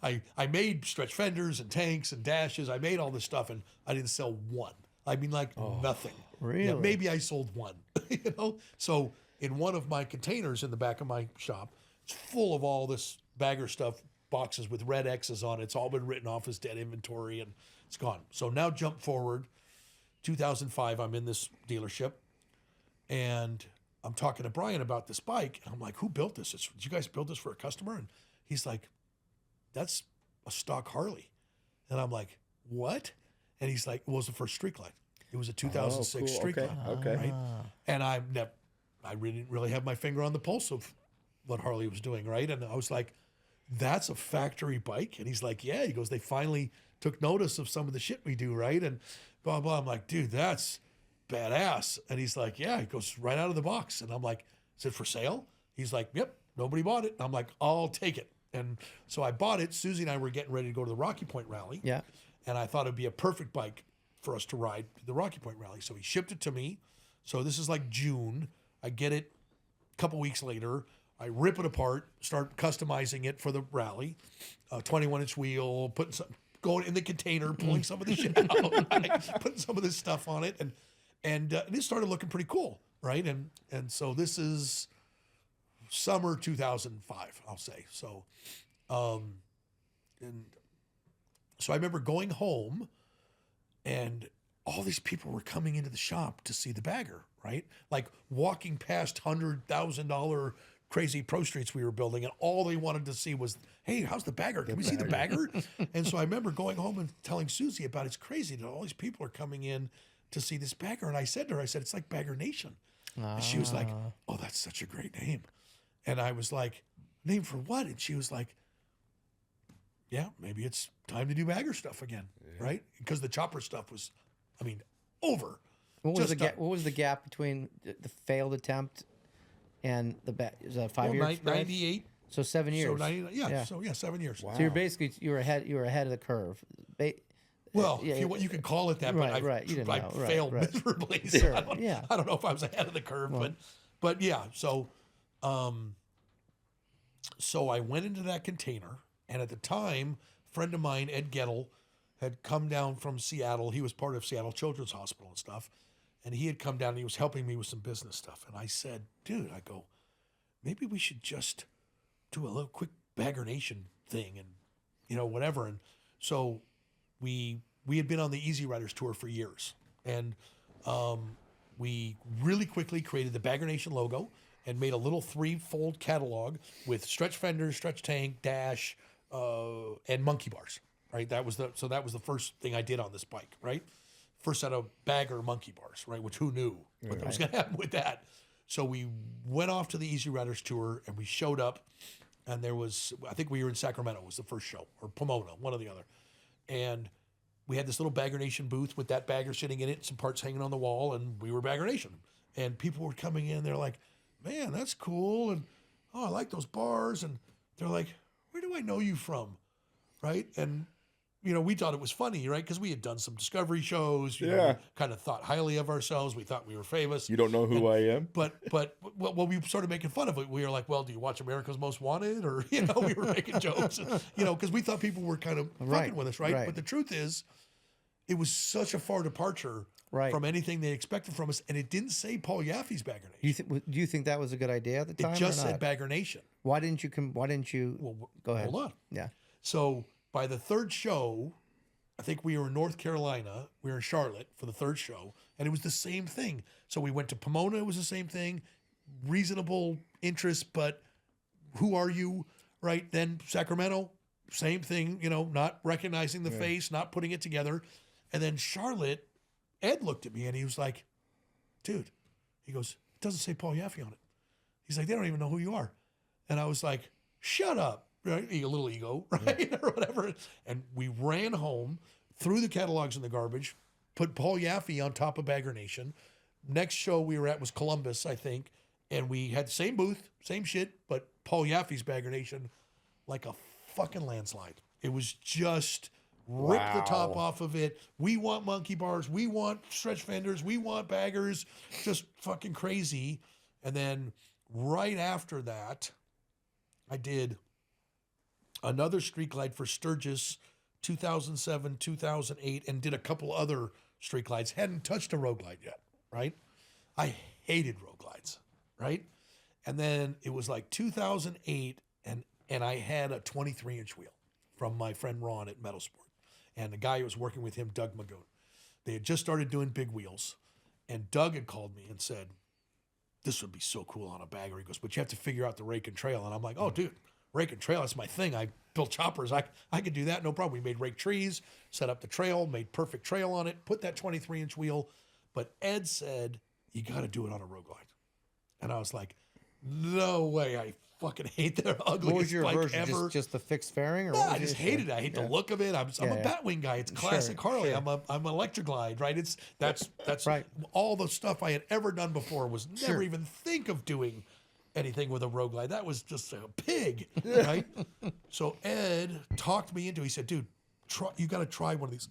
I made stretch fenders and tanks and dashes. I made all this stuff, and I didn't sell one. I mean, like nothing.
really?
Yeah, maybe I sold one, So in one of my containers in the back of my shop, it's full of all this bagger stuff, boxes with red X's on it. It's all been written off as dead inventory, and it's gone. So now jump forward, 2005, I'm in this dealership, and I'm talking to Brian about this bike, and I'm like, who built this? Did you guys build this for a customer? And he's like, that's a stock Harley. And I'm like, what? And he's like, it was the first Streak Line. It was a 2006
cool.
Streak
Okay.
Line.
Okay.
Right? And I didn't really have my finger on the pulse of what Harley was doing, right? And I was like, that's a factory bike? And he's like, yeah. He goes, they finally took notice of some of the shit we do, right? And blah, blah. I'm like, dude, that's badass. And he's like, yeah. He goes, right out of the box. And I'm like, is it for sale? He's like, yep, nobody bought it. And I'm like, I'll take it. And so I bought it. Susie and I were getting ready to go to the Rocky Point rally.
Yeah.
And I thought it'd be a perfect bike for us to ride to the Rocky Point rally. So he shipped it to me. So this is like June. I get it a couple weeks later. I rip it apart, start customizing it for the rally. 21-inch wheel, going in the container, pulling some of the shit out, right? Putting some of this stuff on it, and it started looking pretty cool, right? And so this is summer 2005, I'll say. So, and so I remember going home, and all these people were coming into the shop to see the bagger, right? Like walking past $100,000 crazy pro streets we were building, and all they wanted to see was, hey, how's the bagger? Can we see the bagger? And so I remember going home and telling Susie about it's crazy that all these people are coming in to see this bagger. And I said to her, it's like Bagger Nation. And she was like, oh, that's such a great name. And I was like, name for what? And she was like, yeah, maybe it's time to do bagger stuff again, right? Because the chopper stuff was, over.
What was
Just
what was the gap between the failed attempt and the was that 5 years?
98.
So 7 years.
So 90, So 7 years.
Wow.
So you're basically you were ahead of the curve.
Well,
Yeah,
you can call it that,
right,
but
right. You didn't
I
know. Right,
failed
right.
miserably. So
Sure,
I don't,
yeah.
I don't know if I was ahead of the curve, but yeah. So I went into that container, and at the time, a friend of mine, Ed Gettle, had come down from Seattle. He was part of Seattle Children's Hospital and stuff, and he had come down and he was helping me with some business stuff. And I said, dude, maybe we should just do a little quick Bagger Nation thing and, whatever. And so we had been on the Easy Riders tour for years. And we really quickly created the Bagger Nation logo and made a little 3-fold catalog with stretch fenders, stretch tank, dash, and monkey bars, right? That was the first thing I did on this bike, right? first set of bagger monkey bars, right? Which who knew what was going to happen with that? So we went off to the Easy Riders tour, and we showed up, and there was, I think we were in Sacramento was the first show, or Pomona, one or the other. And we had this little Bagger Nation booth with that bagger sitting in it, some parts hanging on the wall, and we were Bagger Nation. And people were coming in, they're like, man, that's cool, and oh, I like those bars. And they're like, where do I know you from, right? And we thought it was funny, right? Because we had done some discovery shows. You know, we kind of thought highly of ourselves. We thought we were famous.
You don't know who I am?
But well, we started making fun of it. We were like, well, do you watch America's Most Wanted? Or, we were making jokes, because we thought people were kind of fucking with us, right? But the truth is, it was such a far departure from anything they expected from us. And it didn't say Paul Yaffe's Bagger Nation.
Do you think that was a good idea at the time?
It just said Bagger Nation.
Why didn't you go ahead?
Hold on.
Yeah.
So by the third show, I think we were in North Carolina. We were in Charlotte for the third show, and it was the same thing. So we went to Pomona. It was the same thing. Reasonable interest, but who are you, right? Then Sacramento, same thing, not recognizing the face, not putting it together. And then Charlotte, Ed looked at me, and he was like, dude, he goes, it doesn't say Paul Yaffe on it. He's like, they don't even know who you are. And I was like, shut up. Right? A little ego, right? Or whatever. And we ran home, threw the catalogs in the garbage, put Paul Yaffe on top of Bagger Nation. Next show we were at was Columbus, I think. And we had the same booth, same shit, but Paul Yaffe's Bagger Nation, like a fucking landslide. It was just rip the top off of it. We want monkey bars. We want stretch fenders. We want baggers. Just fucking crazy. And then right after that, I did another street glide for Sturgis, 2007, 2008, and did a couple other street glides. Hadn't touched a road glide yet, right? I hated road glides, right? And then it was like 2008, and I had a 23-inch wheel from my friend Ron at Metal Sport. And the guy who was working with him, Doug Magoon. They had just started doing big wheels, and Doug had called me and said, this would be so cool on a bagger. He goes, but you have to figure out the rake and trail. And I'm like, oh, dude, rake and trail, that's my thing. I built choppers. I could do that, no problem. We made rake trees, set up the trail, made perfect trail on it, put that 23-inch wheel. But Ed said, you got to do it on a road glide. And I was like, no way. I fucking hate their ugliest
What was your
bike
version?
ever.
Just the fixed fairing? Or
No,
what was
I just
yours?
hated it. I hate the look of it. I'm a Batwing guy. It's classic Harley.
Sure.
I'm an Electroglide, right? That's
Right.
all the stuff I had ever done before was never even think of doing anything with a road glide. That was just a pig, right? So Ed talked me into it. He said, dude, you got to try one of these.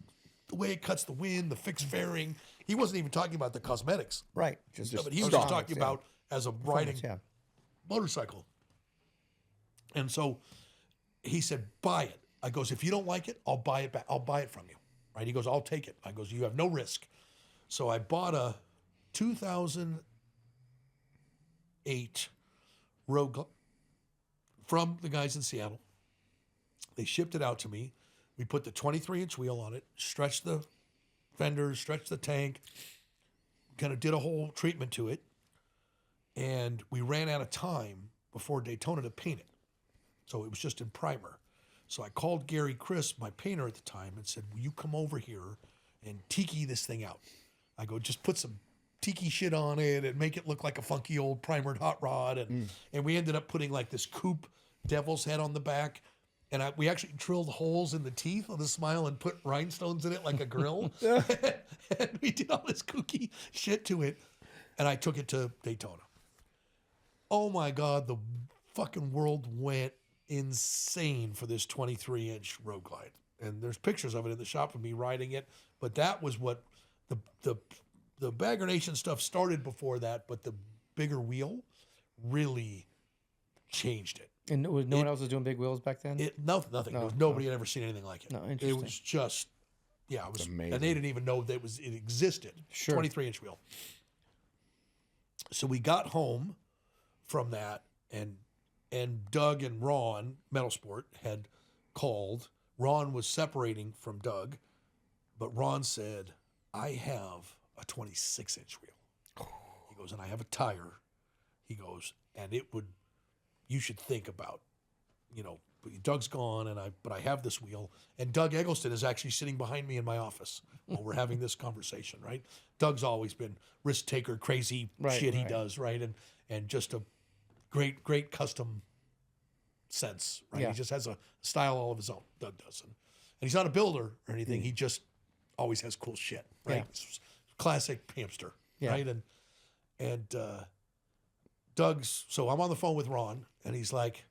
The way it cuts the wind, the fixed fairing. He wasn't even talking about the cosmetics.
Right.
But he was just talking about as a riding motorcycle. And so he said, buy it. I goes, if you don't like it, I'll buy it back. I'll buy it from you. Right? He goes, I'll take it. I goes, you have no risk. So I bought a 2008 road glide from the guys in Seattle. They shipped it out to me. We put the 23-inch wheel on it, stretched the fenders, stretched the tank, kind of did a whole treatment to it. And we ran out of time before Daytona to paint it. So it was just in primer. So I called Gary Chris, my painter at the time, and said, will you come over here and tiki this thing out? I go, just put some tiki shit on it and make it look like a funky old primered hot rod. And we ended up putting like this coupe devil's head on the back. And we actually drilled holes in the teeth of the Smile and put rhinestones in it like a grill. And we did all this kooky shit to it. And I took it to Daytona. Oh my God, the fucking world went insane for this 23-inch road glide. And there's pictures of it in the shop of me riding it. But that was what the Bagger Nation stuff started before that, but the bigger wheel really changed it.
And no one else was doing big wheels back then?
Nothing. Nobody had ever seen anything like it.
No, interesting.
It was just, it was
amazing.
And they didn't even know that it existed.
Sure.
23-inch wheel. So we got home from that, and Doug and Ron, Metal Sport, had called. Ron was separating from Doug, but Ron said, I have a 26-inch wheel. He goes, and I have a tire. He goes, and you should think about, Doug's gone, but I have this wheel. And Doug Eggleston is actually sitting behind me in my office while we're having this conversation, right? Doug's always been risk taker, crazy shit he does, right? And just a great custom sense, right? He just has a style all of his own. Doug does, and he's not a builder or anything. He just always has cool shit, right? Classic hamster, right? And Doug's. So I'm on the phone with Ron, and he's like,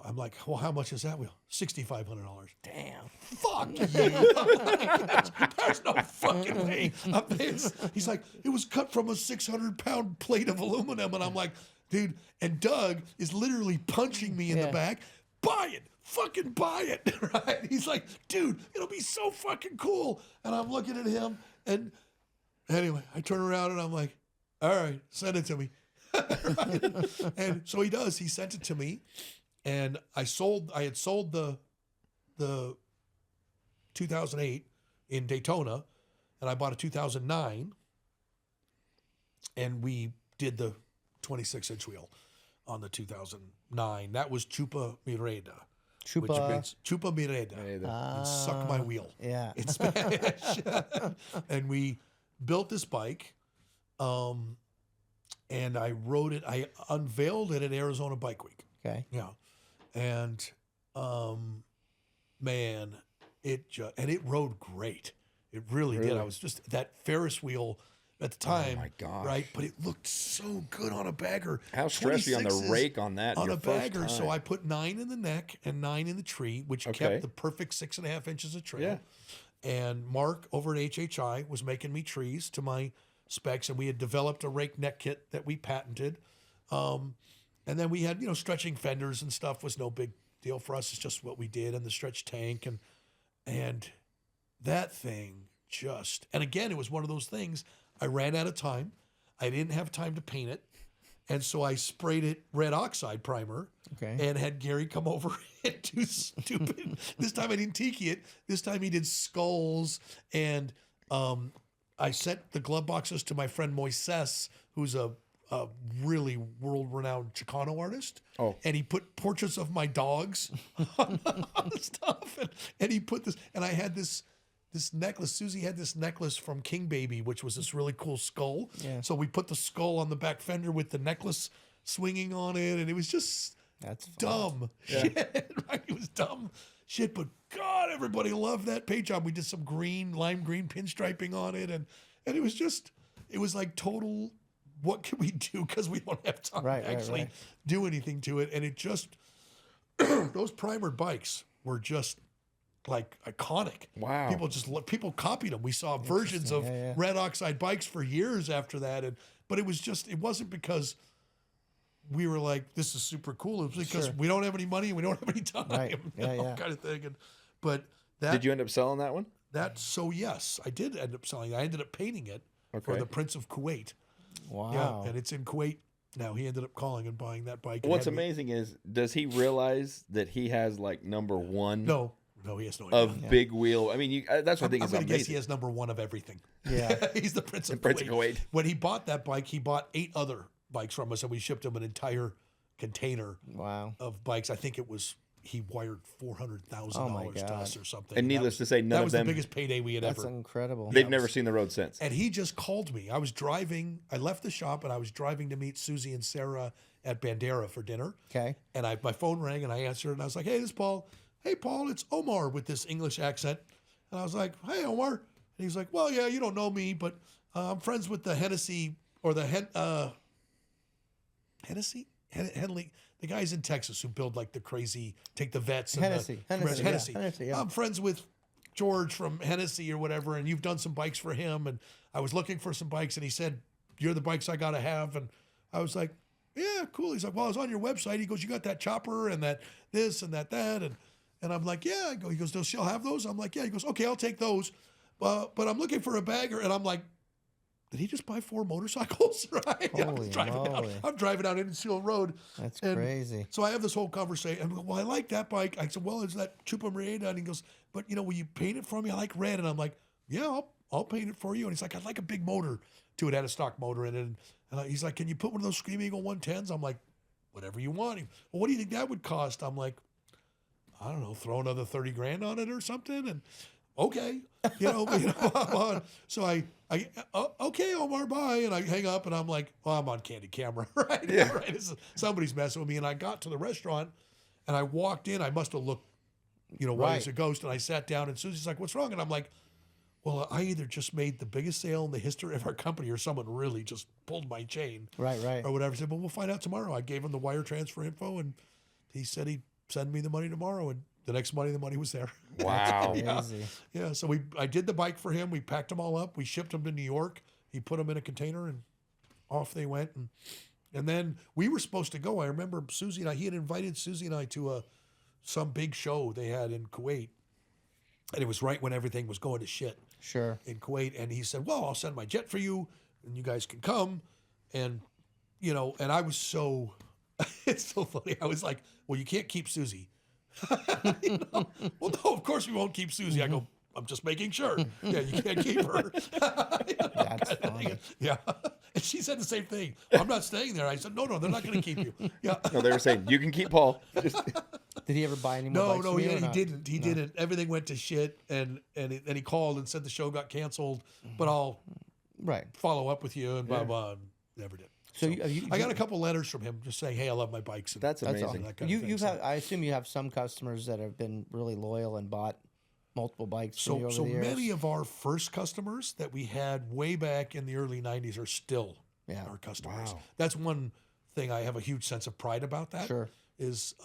I'm like, well, how much is that wheel? $6,500.
Damn.
Fuck you. There's no fucking way. He's like, it was cut from a 600-pound plate of aluminum. And I'm like, dude, and Doug is literally punching me in the back. Buy it. Fucking buy it. Right? He's like, dude, it'll be so fucking cool. And I'm looking at him. And anyway, I turn around and I'm like, all right, send it to me. Right? And so he does. He sent it to me. And I had sold the 2008 in Daytona, and I bought a 2009, and we did the 26-inch wheel on the 2009. That was Chupa Mireda. Which means Chupa Mireda. And suck my wheel.
Yeah.
In Spanish. And we built this bike, and I rode it. I unveiled it at Arizona Bike Week.
Okay.
Yeah. And man, it rode great. It really did. I was just that Ferris wheel at the time,
Oh my gosh.
right? But it looked so good on a bagger.
How stressed you on the
26s
rake on that?
on
your
a
first
bagger?
time?
So I put 9 in the neck and 9 in the tree, which kept the perfect 6.5 inches of trail.
Yeah.
And Mark over at HHI was making me trees to my specs, and we had developed a rake neck kit that we patented. And then we had, stretching fenders and stuff was no big deal for us. It's just what we did, and the stretch tank and that thing and again, it was one of those things. I ran out of time. I didn't have time to paint it. And so I sprayed it red oxide primer and had Gary come over and do stupid. This time I didn't tiki it. This time he did skulls. And I sent the glove boxes to my friend Moises, who's a really world-renowned Chicano artist.
Oh.
And he put portraits of my dogs on the stuff. And he put this, and I had this necklace. Susie had this necklace from King Baby, which was this really cool skull.
Yeah.
So we put the skull on the back fender with the necklace swinging on it. And it was just dumb shit. Right? It was dumb shit. But God, everybody loved that paint job. We did some lime green pinstriping on it. And it was like total, what can we do? Because we don't have time to actually do anything to it. And it just, those primered bikes were just like iconic.
Wow.
People copied them. We saw versions of red oxide bikes for years after that. But it wasn't because we were like, this is super cool. It was because we don't have any money and we don't have any time.
Right.
Kind of thing.
Did you end up selling that one?
Yes, I did end up selling it. I ended up painting it for the Prince of Kuwait.
Wow.
Yeah, and it's in Kuwait now. He ended up calling and buying that bike.
What's amazing is, does he realize that he has like number one?
No, he has no idea.
Of big wheel. I mean, that's what I think is amazing.
I guess he has number one of everything.
Yeah.
He's the Prince of
Kuwait.
When he bought that bike, he bought 8 other bikes from us, and we shipped him an entire container of bikes. I think he wired $400,000 to us or something.
And needless to say, none of them.
That was the biggest payday we had ever.
That's incredible.
They've never seen the road since.
And he just called me. I left the shop and I was driving to meet Susie and Sarah at Bandera for dinner.
Okay.
And my phone rang and I answered and I was like, hey, this is Paul. Hey, Paul, it's Omar with this English accent. And I was like, hey, Omar. And he's like, well, yeah, you don't know me, but I'm friends with the Hennessy or the Hennessy? Henley, the guys in Texas who build like the crazy, take the vets. And
Hennessy.
Hennessy. I'm friends with George from Hennessy or whatever, and you've done some bikes for him. And I was looking for some bikes, and he said, you're the bikes I got to have. And I was like, yeah, cool. He's like, well, I was on your website. He goes, you got that chopper and that this and that. And I'm like, yeah. He goes, does she have those? I'm like, yeah. He goes, okay, I'll take those. But I'm looking for a bagger. And I'm like, did he just buy 4 motorcycles? Right?
Holy moly.
I'm driving down Innisfield Road.
That's crazy.
So I have this whole conversation. And well, I like that bike. I said, well, is that Chupa Mireda? And he goes, but will you paint it for me? I like red. And I'm like, yeah, I'll paint it for you. And he's like, I'd like a big motor to it. Had a stock motor in it. And he's like, can you put one of those Scream Eagle 110s? I'm like, whatever you want. Well, what do you think that would cost? I'm like, I don't know, throw another 30 grand on it or something. And okay, I'm on. So okay, Omar, bye. And I hang up and I'm like, well, I'm on candid camera, right?
Yeah.
Right. Somebody's messing with me. And I got to the restaurant and I walked in. I must have looked, white as a ghost. And I sat down and Susie's like, what's wrong? And I'm like, well, I either just made the biggest sale in the history of our company or someone really just pulled my chain.
Right.
Or whatever. I said, well, we'll find out tomorrow. I gave him the wire transfer info and he said he'd send me the money tomorrow. And the next Monday, the money was there.
Wow.
Crazy.
Yeah. So I did the bike for him. We packed them all up. We shipped them to New York. He put them in a container and off they went. And then we were supposed to go. I remember Susie and he had invited Susie and I to some big show they had in Kuwait. And it was right when everything was going to shit.
Sure.
In Kuwait. And he said, well, I'll send my jet for you and you guys can come. And, and I was so, it's so funny. I was like, well, you can't keep Susie. Well, no, of course we won't keep Susie. I go, I'm just making sure. Yeah, you can't keep her.
That's funny.
Yeah. And she said the same thing. I'm not staying there. I said, no, they're not going to keep you. Yeah.
No, they were saying, you can keep Paul. Just...
Did he ever buy any more bikes
No,
from you or
he
not?
didn't. He didn't. Everything went to shit. And he called and said the show got canceled, but I'll follow up with you and blah, blah. Never did.
So
I got a couple letters from him just saying, hey, I love my bikes. And
That's amazing.
awesome.
that kind of thing.
You've had, I assume you have some customers that have been really loyal and bought multiple bikes from you over the years.
Many of our first customers that we had way back in the early 90s are still our customers.
Wow.
That's one thing I have a huge sense of pride about that.
Sure.
Is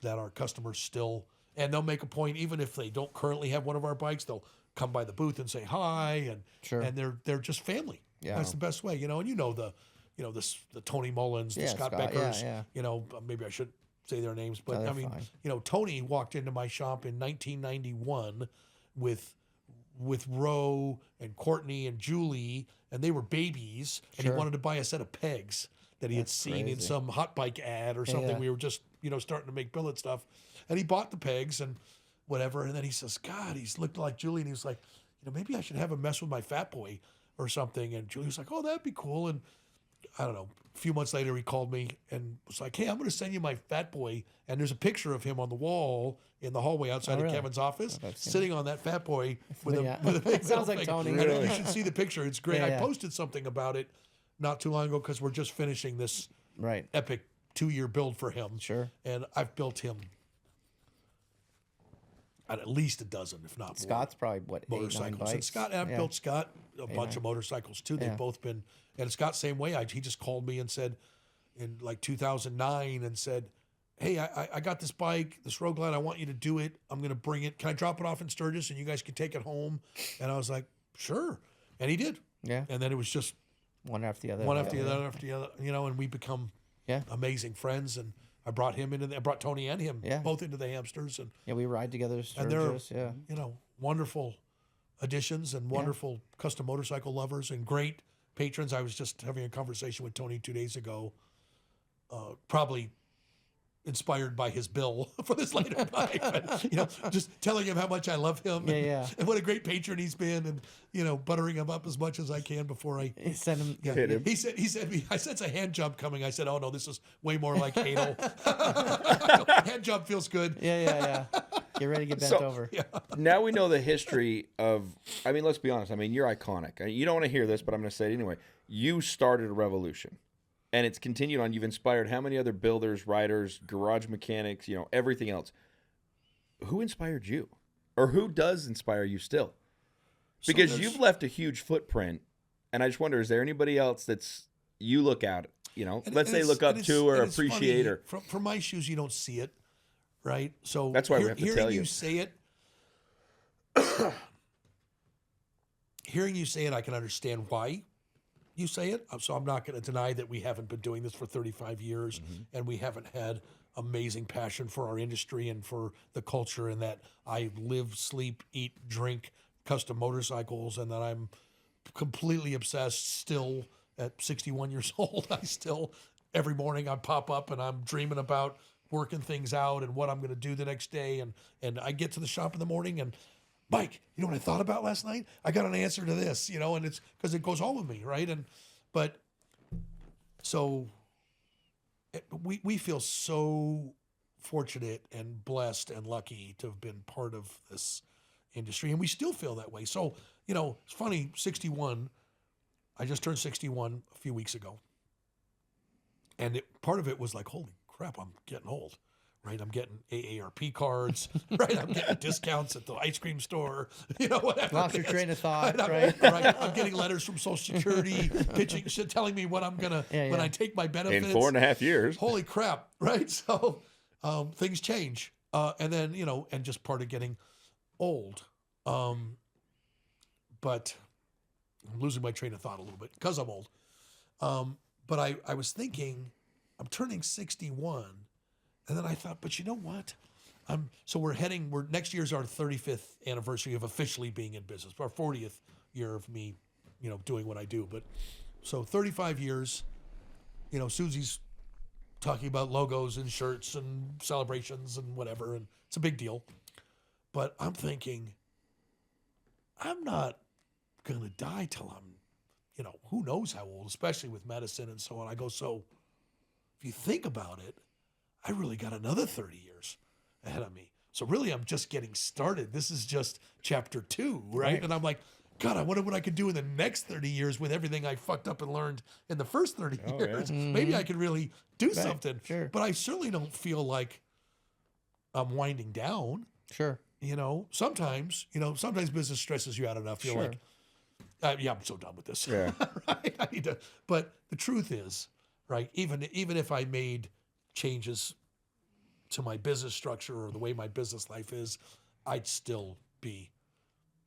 that our customers still, and they'll make a point, even if they don't currently have one of our bikes, they'll come by the booth and say hi, and they're just family.
Yeah.
That's the best way, and the Tony Mullins, the Scott Beckers, maybe I should say their names, but
No,
I mean,
fine.
Tony walked into my shop in 1991 with Roe and Courtney and Julie, and they were babies, and he wanted to buy a set of pegs that he had seen in some hot bike ad or something.
Yeah.
We were just, starting to make billet stuff. And he bought the pegs and whatever. And then he says, God, he's looked like Julie. And he was like, maybe I should have him mess with my Fat Boy or something. And Julie was like, oh, that'd be cool. And I don't know, a few months later, he called me and was like, hey, I'm going to send you my Fat Boy. And there's a picture of him on the wall in the hallway outside of Kevin's office, sitting on that Fat Boy with a big
Sounds like
thing.
Tony.
You should see the picture. It's great.
Yeah,
I posted something about it not too long ago because we're just finishing this epic 2-year build for him.
Sure.
And I've built him at least a dozen, if not more.
Scott's probably, 8, 9
motorcycles.
bikes?
And I've built Scott a bunch of motorcycles too. They've both been, and Scott same way. He just called me and said in like 2009 and said, hey, I got this bike, this Road Glide. I want you to do it. I'm going to bring it. Can I drop it off in Sturgis and you guys can take it home? And I was like, sure. And he did.
Yeah.
And then it was just
one after the other.
one after the other, and we become amazing friends. And I brought him into I brought Tony and him both into the Hamsters. And
we ride together.
and they're, wonderful additions and wonderful custom motorcycle lovers and great patrons. I was just having a conversation with Tony 2 days ago, probably inspired by his bill for this later bike, but, just telling him how much I love him and what a great patron he's been, and buttering him up as much as I can before I
send him.
Hit him.
He said I sense a hand jump coming. I said, oh no, this is way more like anal. Hand jump feels good.
Yeah. Get ready to get bent over.
Now we know the history of, let's be honest. You're iconic. You don't want to hear this, but I'm going to say it anyway. You started a revolution. And it's continued on. You've inspired how many other builders, riders, garage mechanics, everything else. Who inspired you? Or who does inspire you still? Because you've left a huge footprint. And I just wonder, is there anybody else that's you look at, let's say look up to or appreciate? Or
from my shoes, you don't see it, right? So
that's why we have to tell you.
Hearing you say it, I can understand why you say it. So I'm not going to deny that we haven't been doing this for 35 years and we haven't had amazing passion for our industry and for the culture, and that I live, sleep, eat, drink custom motorcycles, and that I'm completely obsessed still at 61 years old. I still, every morning I pop up and I'm dreaming about working things out and what I'm going to do the next day. And I get to the shop in the morning and, Mike, you know what I thought about last night? I got an answer to this, and it's because it goes on with me, right? So we feel so fortunate and blessed and lucky to have been part of this industry, and we still feel that way. So, it's funny, 61, I just turned 61 a few weeks ago. And part of it was like, holy crap, I'm getting old, right? I'm getting AARP cards, right? I'm getting discounts at the ice cream store, whatever.
Lost your train of thought,
right?
right?
I'm getting letters from Social Security pitching, telling me what I'm going to, when I take my benefits.
In 4.5 years.
Holy crap, right? So things change. And then, and just part of getting old. But I'm losing my train of thought a little bit because I'm old. But I was thinking, I'm turning 61, and then I thought, but you know what? We're next year's our 35th anniversary of officially being in business, our 40th year of me, doing what I do. But so 35 years, Susie's talking about logos and shirts and celebrations and whatever, and it's a big deal. But I'm thinking, I'm not going to die till I'm, who knows how old, especially with medicine and so on. I go, so if you think about it, I really got another 30 years ahead of me. So really, I'm just getting started. This is just chapter 2, right? And I'm like, God, I wonder what I could do in the next 30 years with everything I fucked up and learned in the first 30 years.
Yeah.
Maybe I could really do something.
Sure.
But I certainly don't feel like I'm winding down.
Sure.
Sometimes business stresses you out enough. You're like, I'm so done with this.
Yeah.
Right? I need to. But the truth is, right? Even if I made changes to my business structure or the way my business life is, I'd still be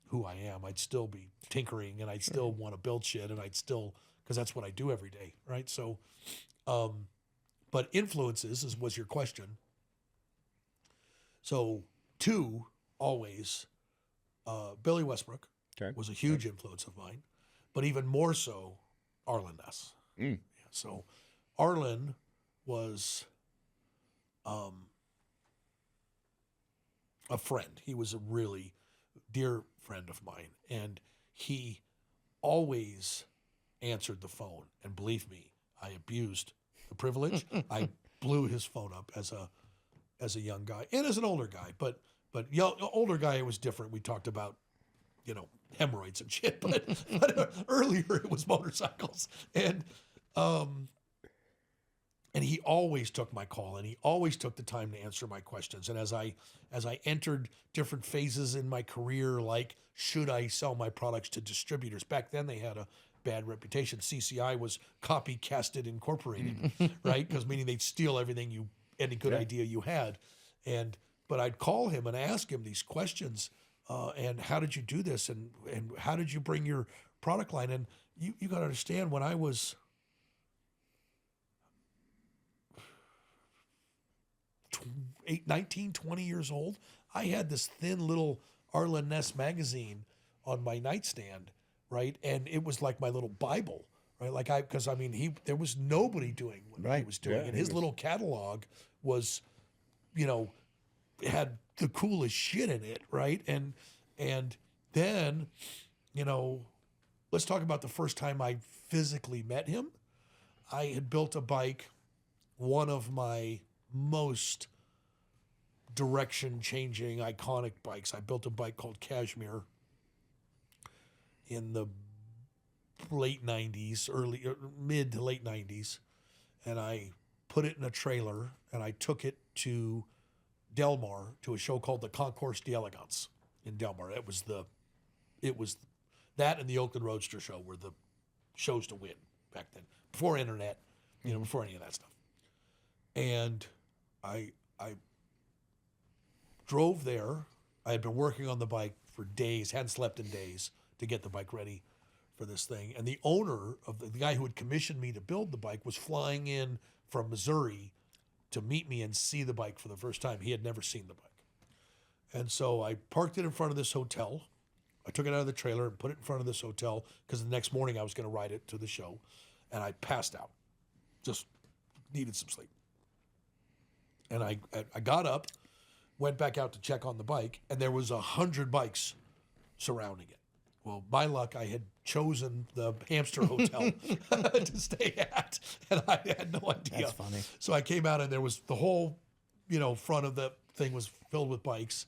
who I am. I'd still be tinkering, and I'd still want to build shit, and because that's what I do every day, right? So, but influences was your question. So 2 always, Billy Westbrook.
Okay.
Was a huge influence of mine, but even more so, Arlen Ness.
Mm.
Yeah, so Arlen was a friend. He was a really dear friend of mine, and he always answered the phone. And believe me, I abused the privilege. I blew his phone up as a young guy and as an older guy, but older guy, it was different. We talked about hemorrhoids and shit, but earlier it was motorcycles, and he always took my call, and he always took the time to answer my questions. And as I entered different phases in my career, like should I sell my products to distributors? Back then they had a bad reputation. CCI was copycasted incorporated, right? Because meaning they'd steal everything any good idea you had, but I'd call him and ask him these questions. And how did you do this? And how did you bring your product line? And you got to understand, when I was 19, 20 years old, I had this thin little Arlen Ness magazine on my nightstand, right? And it was like my little Bible, right? There was nobody doing what he was doing.
Yeah,
and his little catalog was, had the coolest shit in it, right? And then, let's talk about the first time I physically met him. I had built a bike, one of my most direction-changing, iconic bikes. I built a bike called Cashmere in the late 90s, mid to late 90s, and I put it in a trailer, and I took it to Del Mar to a show called the Concours d'Elegance in Del Mar. It was that and the Oakland Roadster show were the shows to win back then, before internet, before any of that stuff. And I drove there. I had been working on the bike for days, hadn't slept in days to get the bike ready for this thing. And the owner of the guy who had commissioned me to build the bike was flying in from Missouri to meet me and see the bike for the first time. He had never seen the bike. And so I parked it in front of this hotel. I took it out of the trailer and put it in front of this hotel because the next morning I was going to ride it to the show. And I passed out. Just needed some sleep. And I got up, went back out to check on the bike, and there was 100 bikes surrounding it. Well, my luck, I had chosen the hamster hotel to stay at, and I had no idea.
That's funny.
So I came out, and there was the whole front of the thing was filled with bikes,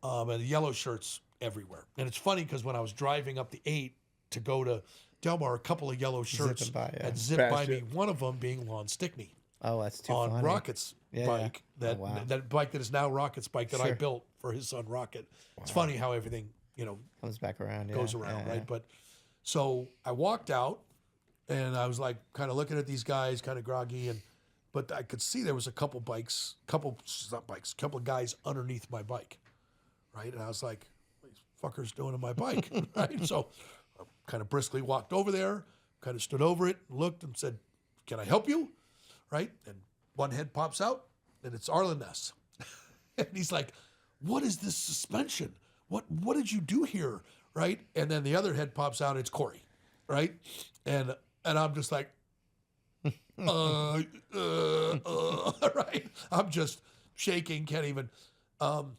and yellow shirts everywhere. And it's funny because when I was driving up the 8 to go to Del Mar, a couple of yellow shirts
Zipping by, yeah.
had zipped by
Passed
me.
it.
One of them being Lon Stickney
Oh, that's too
on
funny.
Rocket's
Yeah,
bike.
yeah.
That
Oh, wow.
that bike that is now Rocket's bike that I
Sure.
built for his son Rocket. It's funny how everything
Comes back around.
goes
yeah,
around,
yeah,
right? But so I walked out, and I was like kind of looking at these guys, kind of groggy, but I could see there was a couple of guys underneath my bike, right? And I was like, what are these fuckers doing to my bike, right? So I kind of briskly walked over there, kind of stood over it, looked, and said, "Can I help you?" Right? And one head pops out, and it's Arlen Ness. And he's like, "What is this suspension? What did you do here?" Right? And then the other head pops out, it's Corey, right? And I'm just like, right? I'm just shaking, can't even. And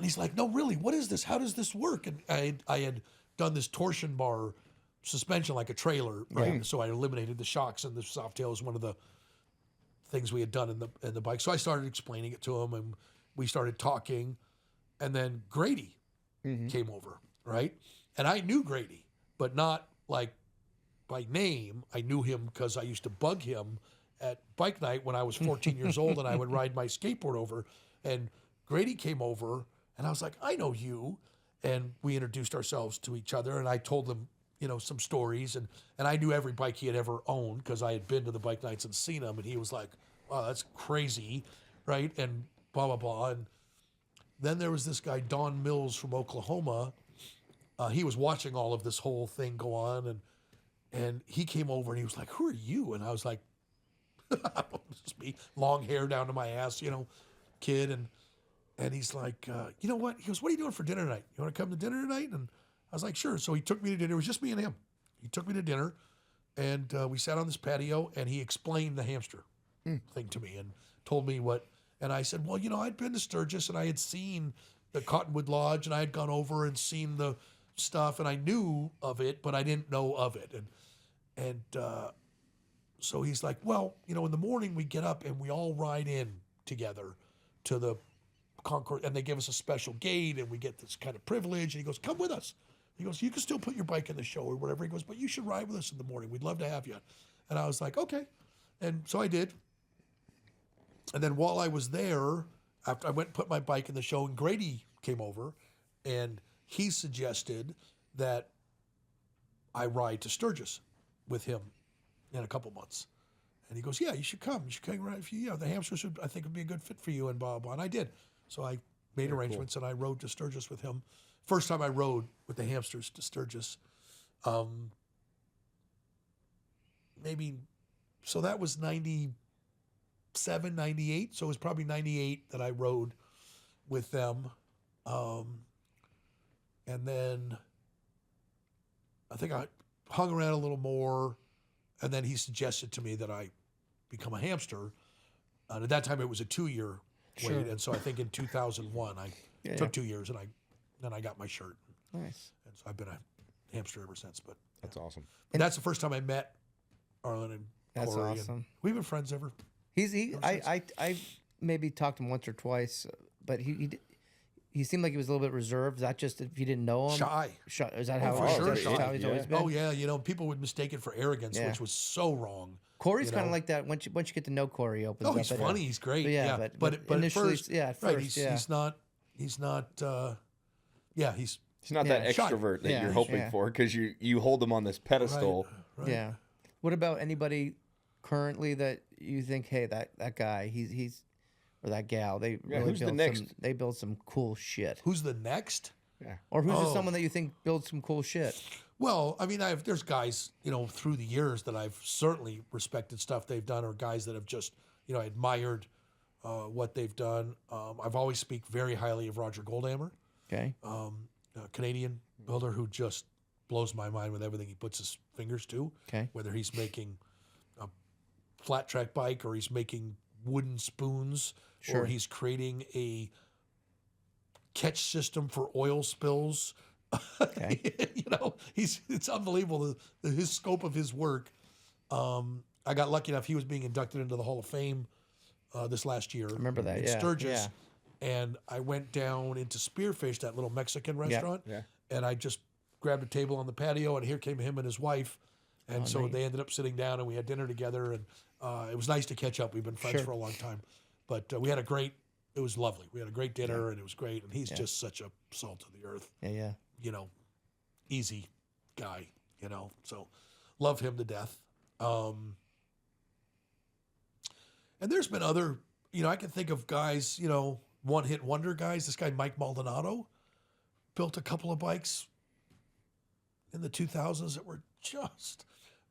he's like, "No, really, what is this? How does this work?" And I had done this torsion bar suspension like a trailer, right? So I eliminated the shocks, and the soft tail is one of the things we had done in the bike. So I started explaining it to him, and we started talking, and then Grady came over, right? And I knew Grady, but not like by name. I knew him because I used to bug him at bike night when I was 14 years old, and I would ride my skateboard over. And Grady came over, and I was like, "I know you." And we introduced ourselves to each other, and I told him, some stories. And I knew every bike he had ever owned because I had been to the bike nights and seen him. And he was like, "Wow, that's crazy," right? And blah, blah, blah. And then there was this guy, Don Mills from Oklahoma. He was watching all of this whole thing go on, and he came over and he was like, "Who are you?" And I was like, "Just me, long hair down to my ass, kid." And he's like, "You know what?" He goes, "What are you doing for dinner tonight? You want to come to dinner tonight?" And I was like, "Sure." So he took me to dinner. It was just me and him. He took me to dinner, and we sat on this patio, and he explained the hamster thing to me and told me what. And I said, "Well, I'd been to Sturgis, and I had seen the Cottonwood Lodge, and I had gone over and seen the stuff, and I knew of it, but I didn't know of it." And so he's like, "Well, in the morning we get up and we all ride in together to the Concord, and they give us a special gate, and we get this kind of privilege." And he goes, "Come with us." He goes, "You can still put your bike in the show or whatever." He goes, "But you should ride with us in the morning. We'd love to have you." And I was like, "Okay." And so I did. And then while I was there, after I went and put my bike in the show, and Grady came over, and he suggested that I ride to Sturgis with him in a couple months. And he goes, "Yeah, you should come. You should come ride for you. Yeah, the hamsters I think would be a good fit for you," and blah, blah. And I did. So I made arrangements, and I rode to Sturgis with him. First time I rode with the hamsters to Sturgis. So that was 97, 98. So it was probably 98 that I rode with them. And then I think I hung around a little more, and then he suggested to me that I become a hamster. And at that time, it was a 2-year
Sure.
wait. And so I think in 2001, I took 2 years, and then I got my shirt.
Nice.
And so I've been a hamster ever since. But
That's awesome.
that's the first time I met Arlen and
That's
Corey.
awesome.
And we've been friends ever.
I maybe talked to him once or twice, but he seemed like he was a little bit reserved. Is that just if you didn't know him?
Shy.
Is that how,
for
is
sure,
that
shy.
how he's always been?
Oh, yeah. People would mistake it for arrogance,
Yeah.
which was so wrong.
Corey's
you
kind
know.
of like that. Once you get to know Corey, he opens
Oh,
up.
he's
at
funny. He's great.
But
Yeah, but at
initially,
first,
at
right?
first,
He's not. He's
Not that
shy.
extrovert that
Yeah,
you're hoping
yeah.
for because you hold him on this pedestal.
right.
Yeah. What about anybody currently that you think, hey, that guy, he's or that gal, they really
who's the
build
next?
they build some cool shit.
Who's the next?
Or who's just
Oh.
someone that you think builds some cool shit?
Well, I mean, there's guys, through the years that I've certainly respected stuff they've done, or guys that have just, admired what they've done. I've always speak very highly of Roger Goldhammer,
Okay.
a Canadian builder who just blows my mind with everything he puts his fingers to.
Okay.
Whether he's making a flat track bike, or he's making wooden spoons,
Sure.
or he's creating a catch system for oil spills.
Okay.
It's unbelievable his scope of his work. I got lucky enough; he was being inducted into the Hall of Fame this last year. I
remember that,
in
yeah,
Sturgis, and I went down into Spearfish, that little Mexican restaurant,
Yeah.
and I just grabbed a table on the patio, and here came him and his wife, and so they ended up sitting down, and we had dinner together, and it was nice to catch up. We've been friends for a long time, but we had a great. It was lovely. We had a great dinner, and it was great. And he's just such a salt of the earth.
Yeah.
You know, easy guy. You know, so love him to death. And there's been other. You know, I can think of guys. You know, one-hit wonder guys. This guy Mike Maldonado built a couple of bikes in the 2000s that were just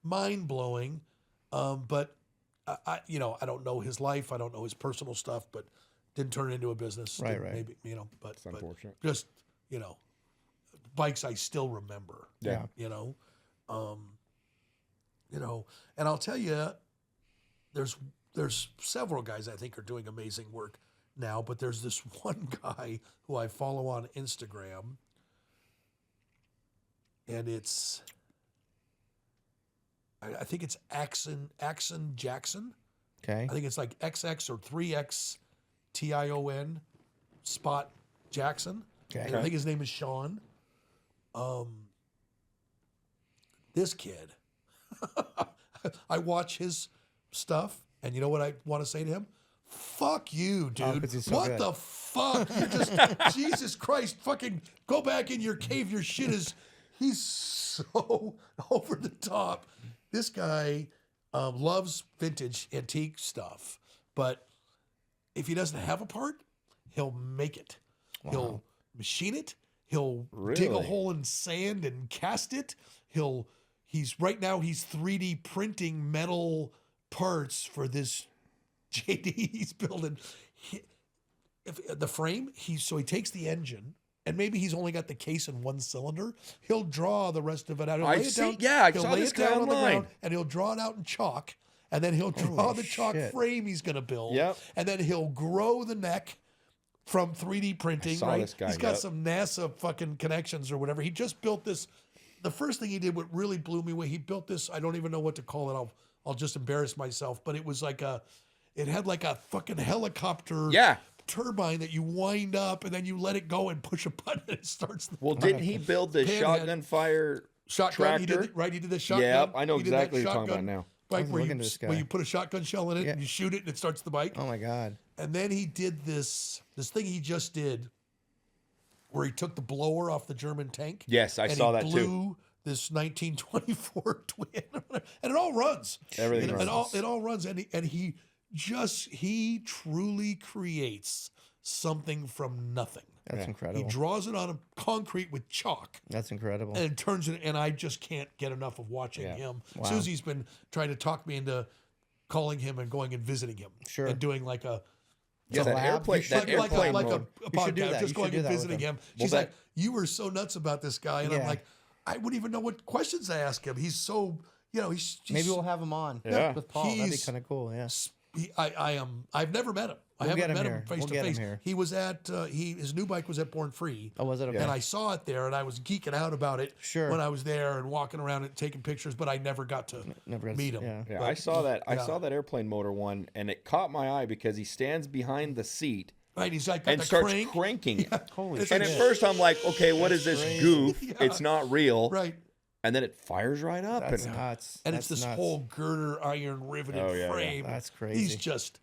mind-blowing. But I don't know his life. I don't know his personal stuff, but didn't turn it into a business.
Right.
Maybe, but
It's unfortunate.
just, bikes I still remember.
Yeah.
And I'll tell you, there's several guys I think are doing amazing work now, but there's this one guy who I follow on Instagram, and it's, I think it's Axon Jackson.
Okay.
I think it's like XX or 3X TION Spot Jackson.
Okay.
And I think his name is Sean. This kid, I watch his stuff, and you know what I want to say to him? Fuck you, dude.
'cause he's so
what
good.
the fuck? You just, Jesus Christ, fucking go back in your cave. Your shit is, he's so over the top. This guy loves vintage antique stuff, but if he doesn't have a part, he'll make it. He'll machine it. He'll dig a
Really?
hole in sand and cast it. He's 3D printing metal parts for this JD he's building. If the frame, he takes the engine, and maybe he's only got the case in one cylinder. He'll draw the rest of it out. He'll
I
lay it
see-
down.
yeah, I
he'll
saw
lay
this
it
guy
down on the
online.
ground, and he'll draw it out in chalk, and then he'll draw
Holy
the chalk
shit.
frame he's going to build.
Yep.
And then he'll grow the neck from 3D printing.
saw
Right?
this guy,
He's got
yep.
some NASA fucking connections or whatever. He just built this. The first thing he did, what really blew me away, he built this. I don't even know what to call it. I'll just embarrass myself. But it was like it had like a fucking helicopter.
Yeah.
Turbine that you wind up and then you let it go and push a button and it starts the
Well, didn't he build the
Panhead.
shotgun fire
shotgun. He
tractor?
did, right? He did the shotgun.
Yeah, I know
He did that
exactly what you're talking about
shotgun
now.
Bike
was
where
looking at this guy.
you put a shotgun shell in it
Yeah.
and you shoot it and it starts the bike.
Oh my God.
And then he did this thing he just did where he took the blower off the German tank.
Yes, I
and
saw
he
that too.
blew this 1924 twin, and it all runs.
Everything
it,
runs.
It all runs, and he truly creates something from nothing.
That's
He
incredible.
draws it on a concrete with chalk.
That's incredible.
And it turns it, and I just can't get enough of watching
Yeah.
him.
Wow.
Susie's been trying to talk me into calling him and going and visiting him.
Sure.
And doing like a
Yeah, that
collab?
airplane, that airplane
like a
mode.
You should
podcast,
do that. You
just
should
going
do
and
that with
visiting
him.
him. She's
that-
like, you were so nuts about this guy. And I'm
Yeah.
like, I wouldn't even know what questions to ask him. He's so, he's
Maybe we'll have him on
Yeah.
with Paul. That'd be
He's-
kind of cool. Yeah.
I've never met him. I
We'll get
haven't
him
met
here.
him face
We'll
to
get him
face.
here.
He was at his new bike was at Born Free.
Oh, was it okay?
And I saw it there, and I was geeking out about it
Sure.
when I was there and walking around and taking pictures, but I never got to
Never got to
meet
see-
him.
yeah.
Yeah,
But
I saw that. I
yeah.
saw that airplane motor one, and it caught my eye because he stands behind the seat
Right, he's like got
and
the
starts
crank.
cranking.
Holy
It's
shit.
And at
like-
first, I'm like, okay, what is this
crazy.
goof?
Yeah.
It's not real.
Right.
And then it fires right up.
That's
and
nuts.
And
That's
it's this
nuts.
whole girder iron riveted
Oh, yeah, yeah.
frame.
That's crazy.
He's just,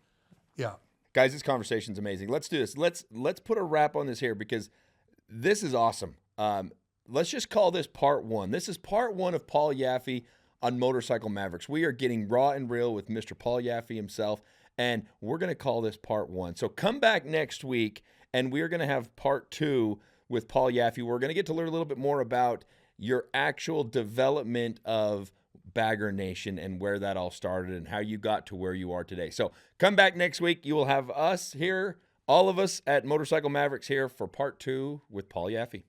yeah.
Guys, this conversation's amazing. Let's do this. Let's put a wrap on this here because this is awesome. Let's just call this part one. This is part one of Paul Yaffe on Motorcycle Mavericks. We are getting raw and real with Mr. Paul Yaffe himself, and we're going to call this part one. So come back next week, and we're going to have part two with Paul Yaffe. We're going to get to learn a little bit more about your actual development of Bagger Nation and where that all started and how you got to where you are today. So come back next week. You will have us here, all of us at Motorcycle Mavericks here for part two with Paul Yaffe.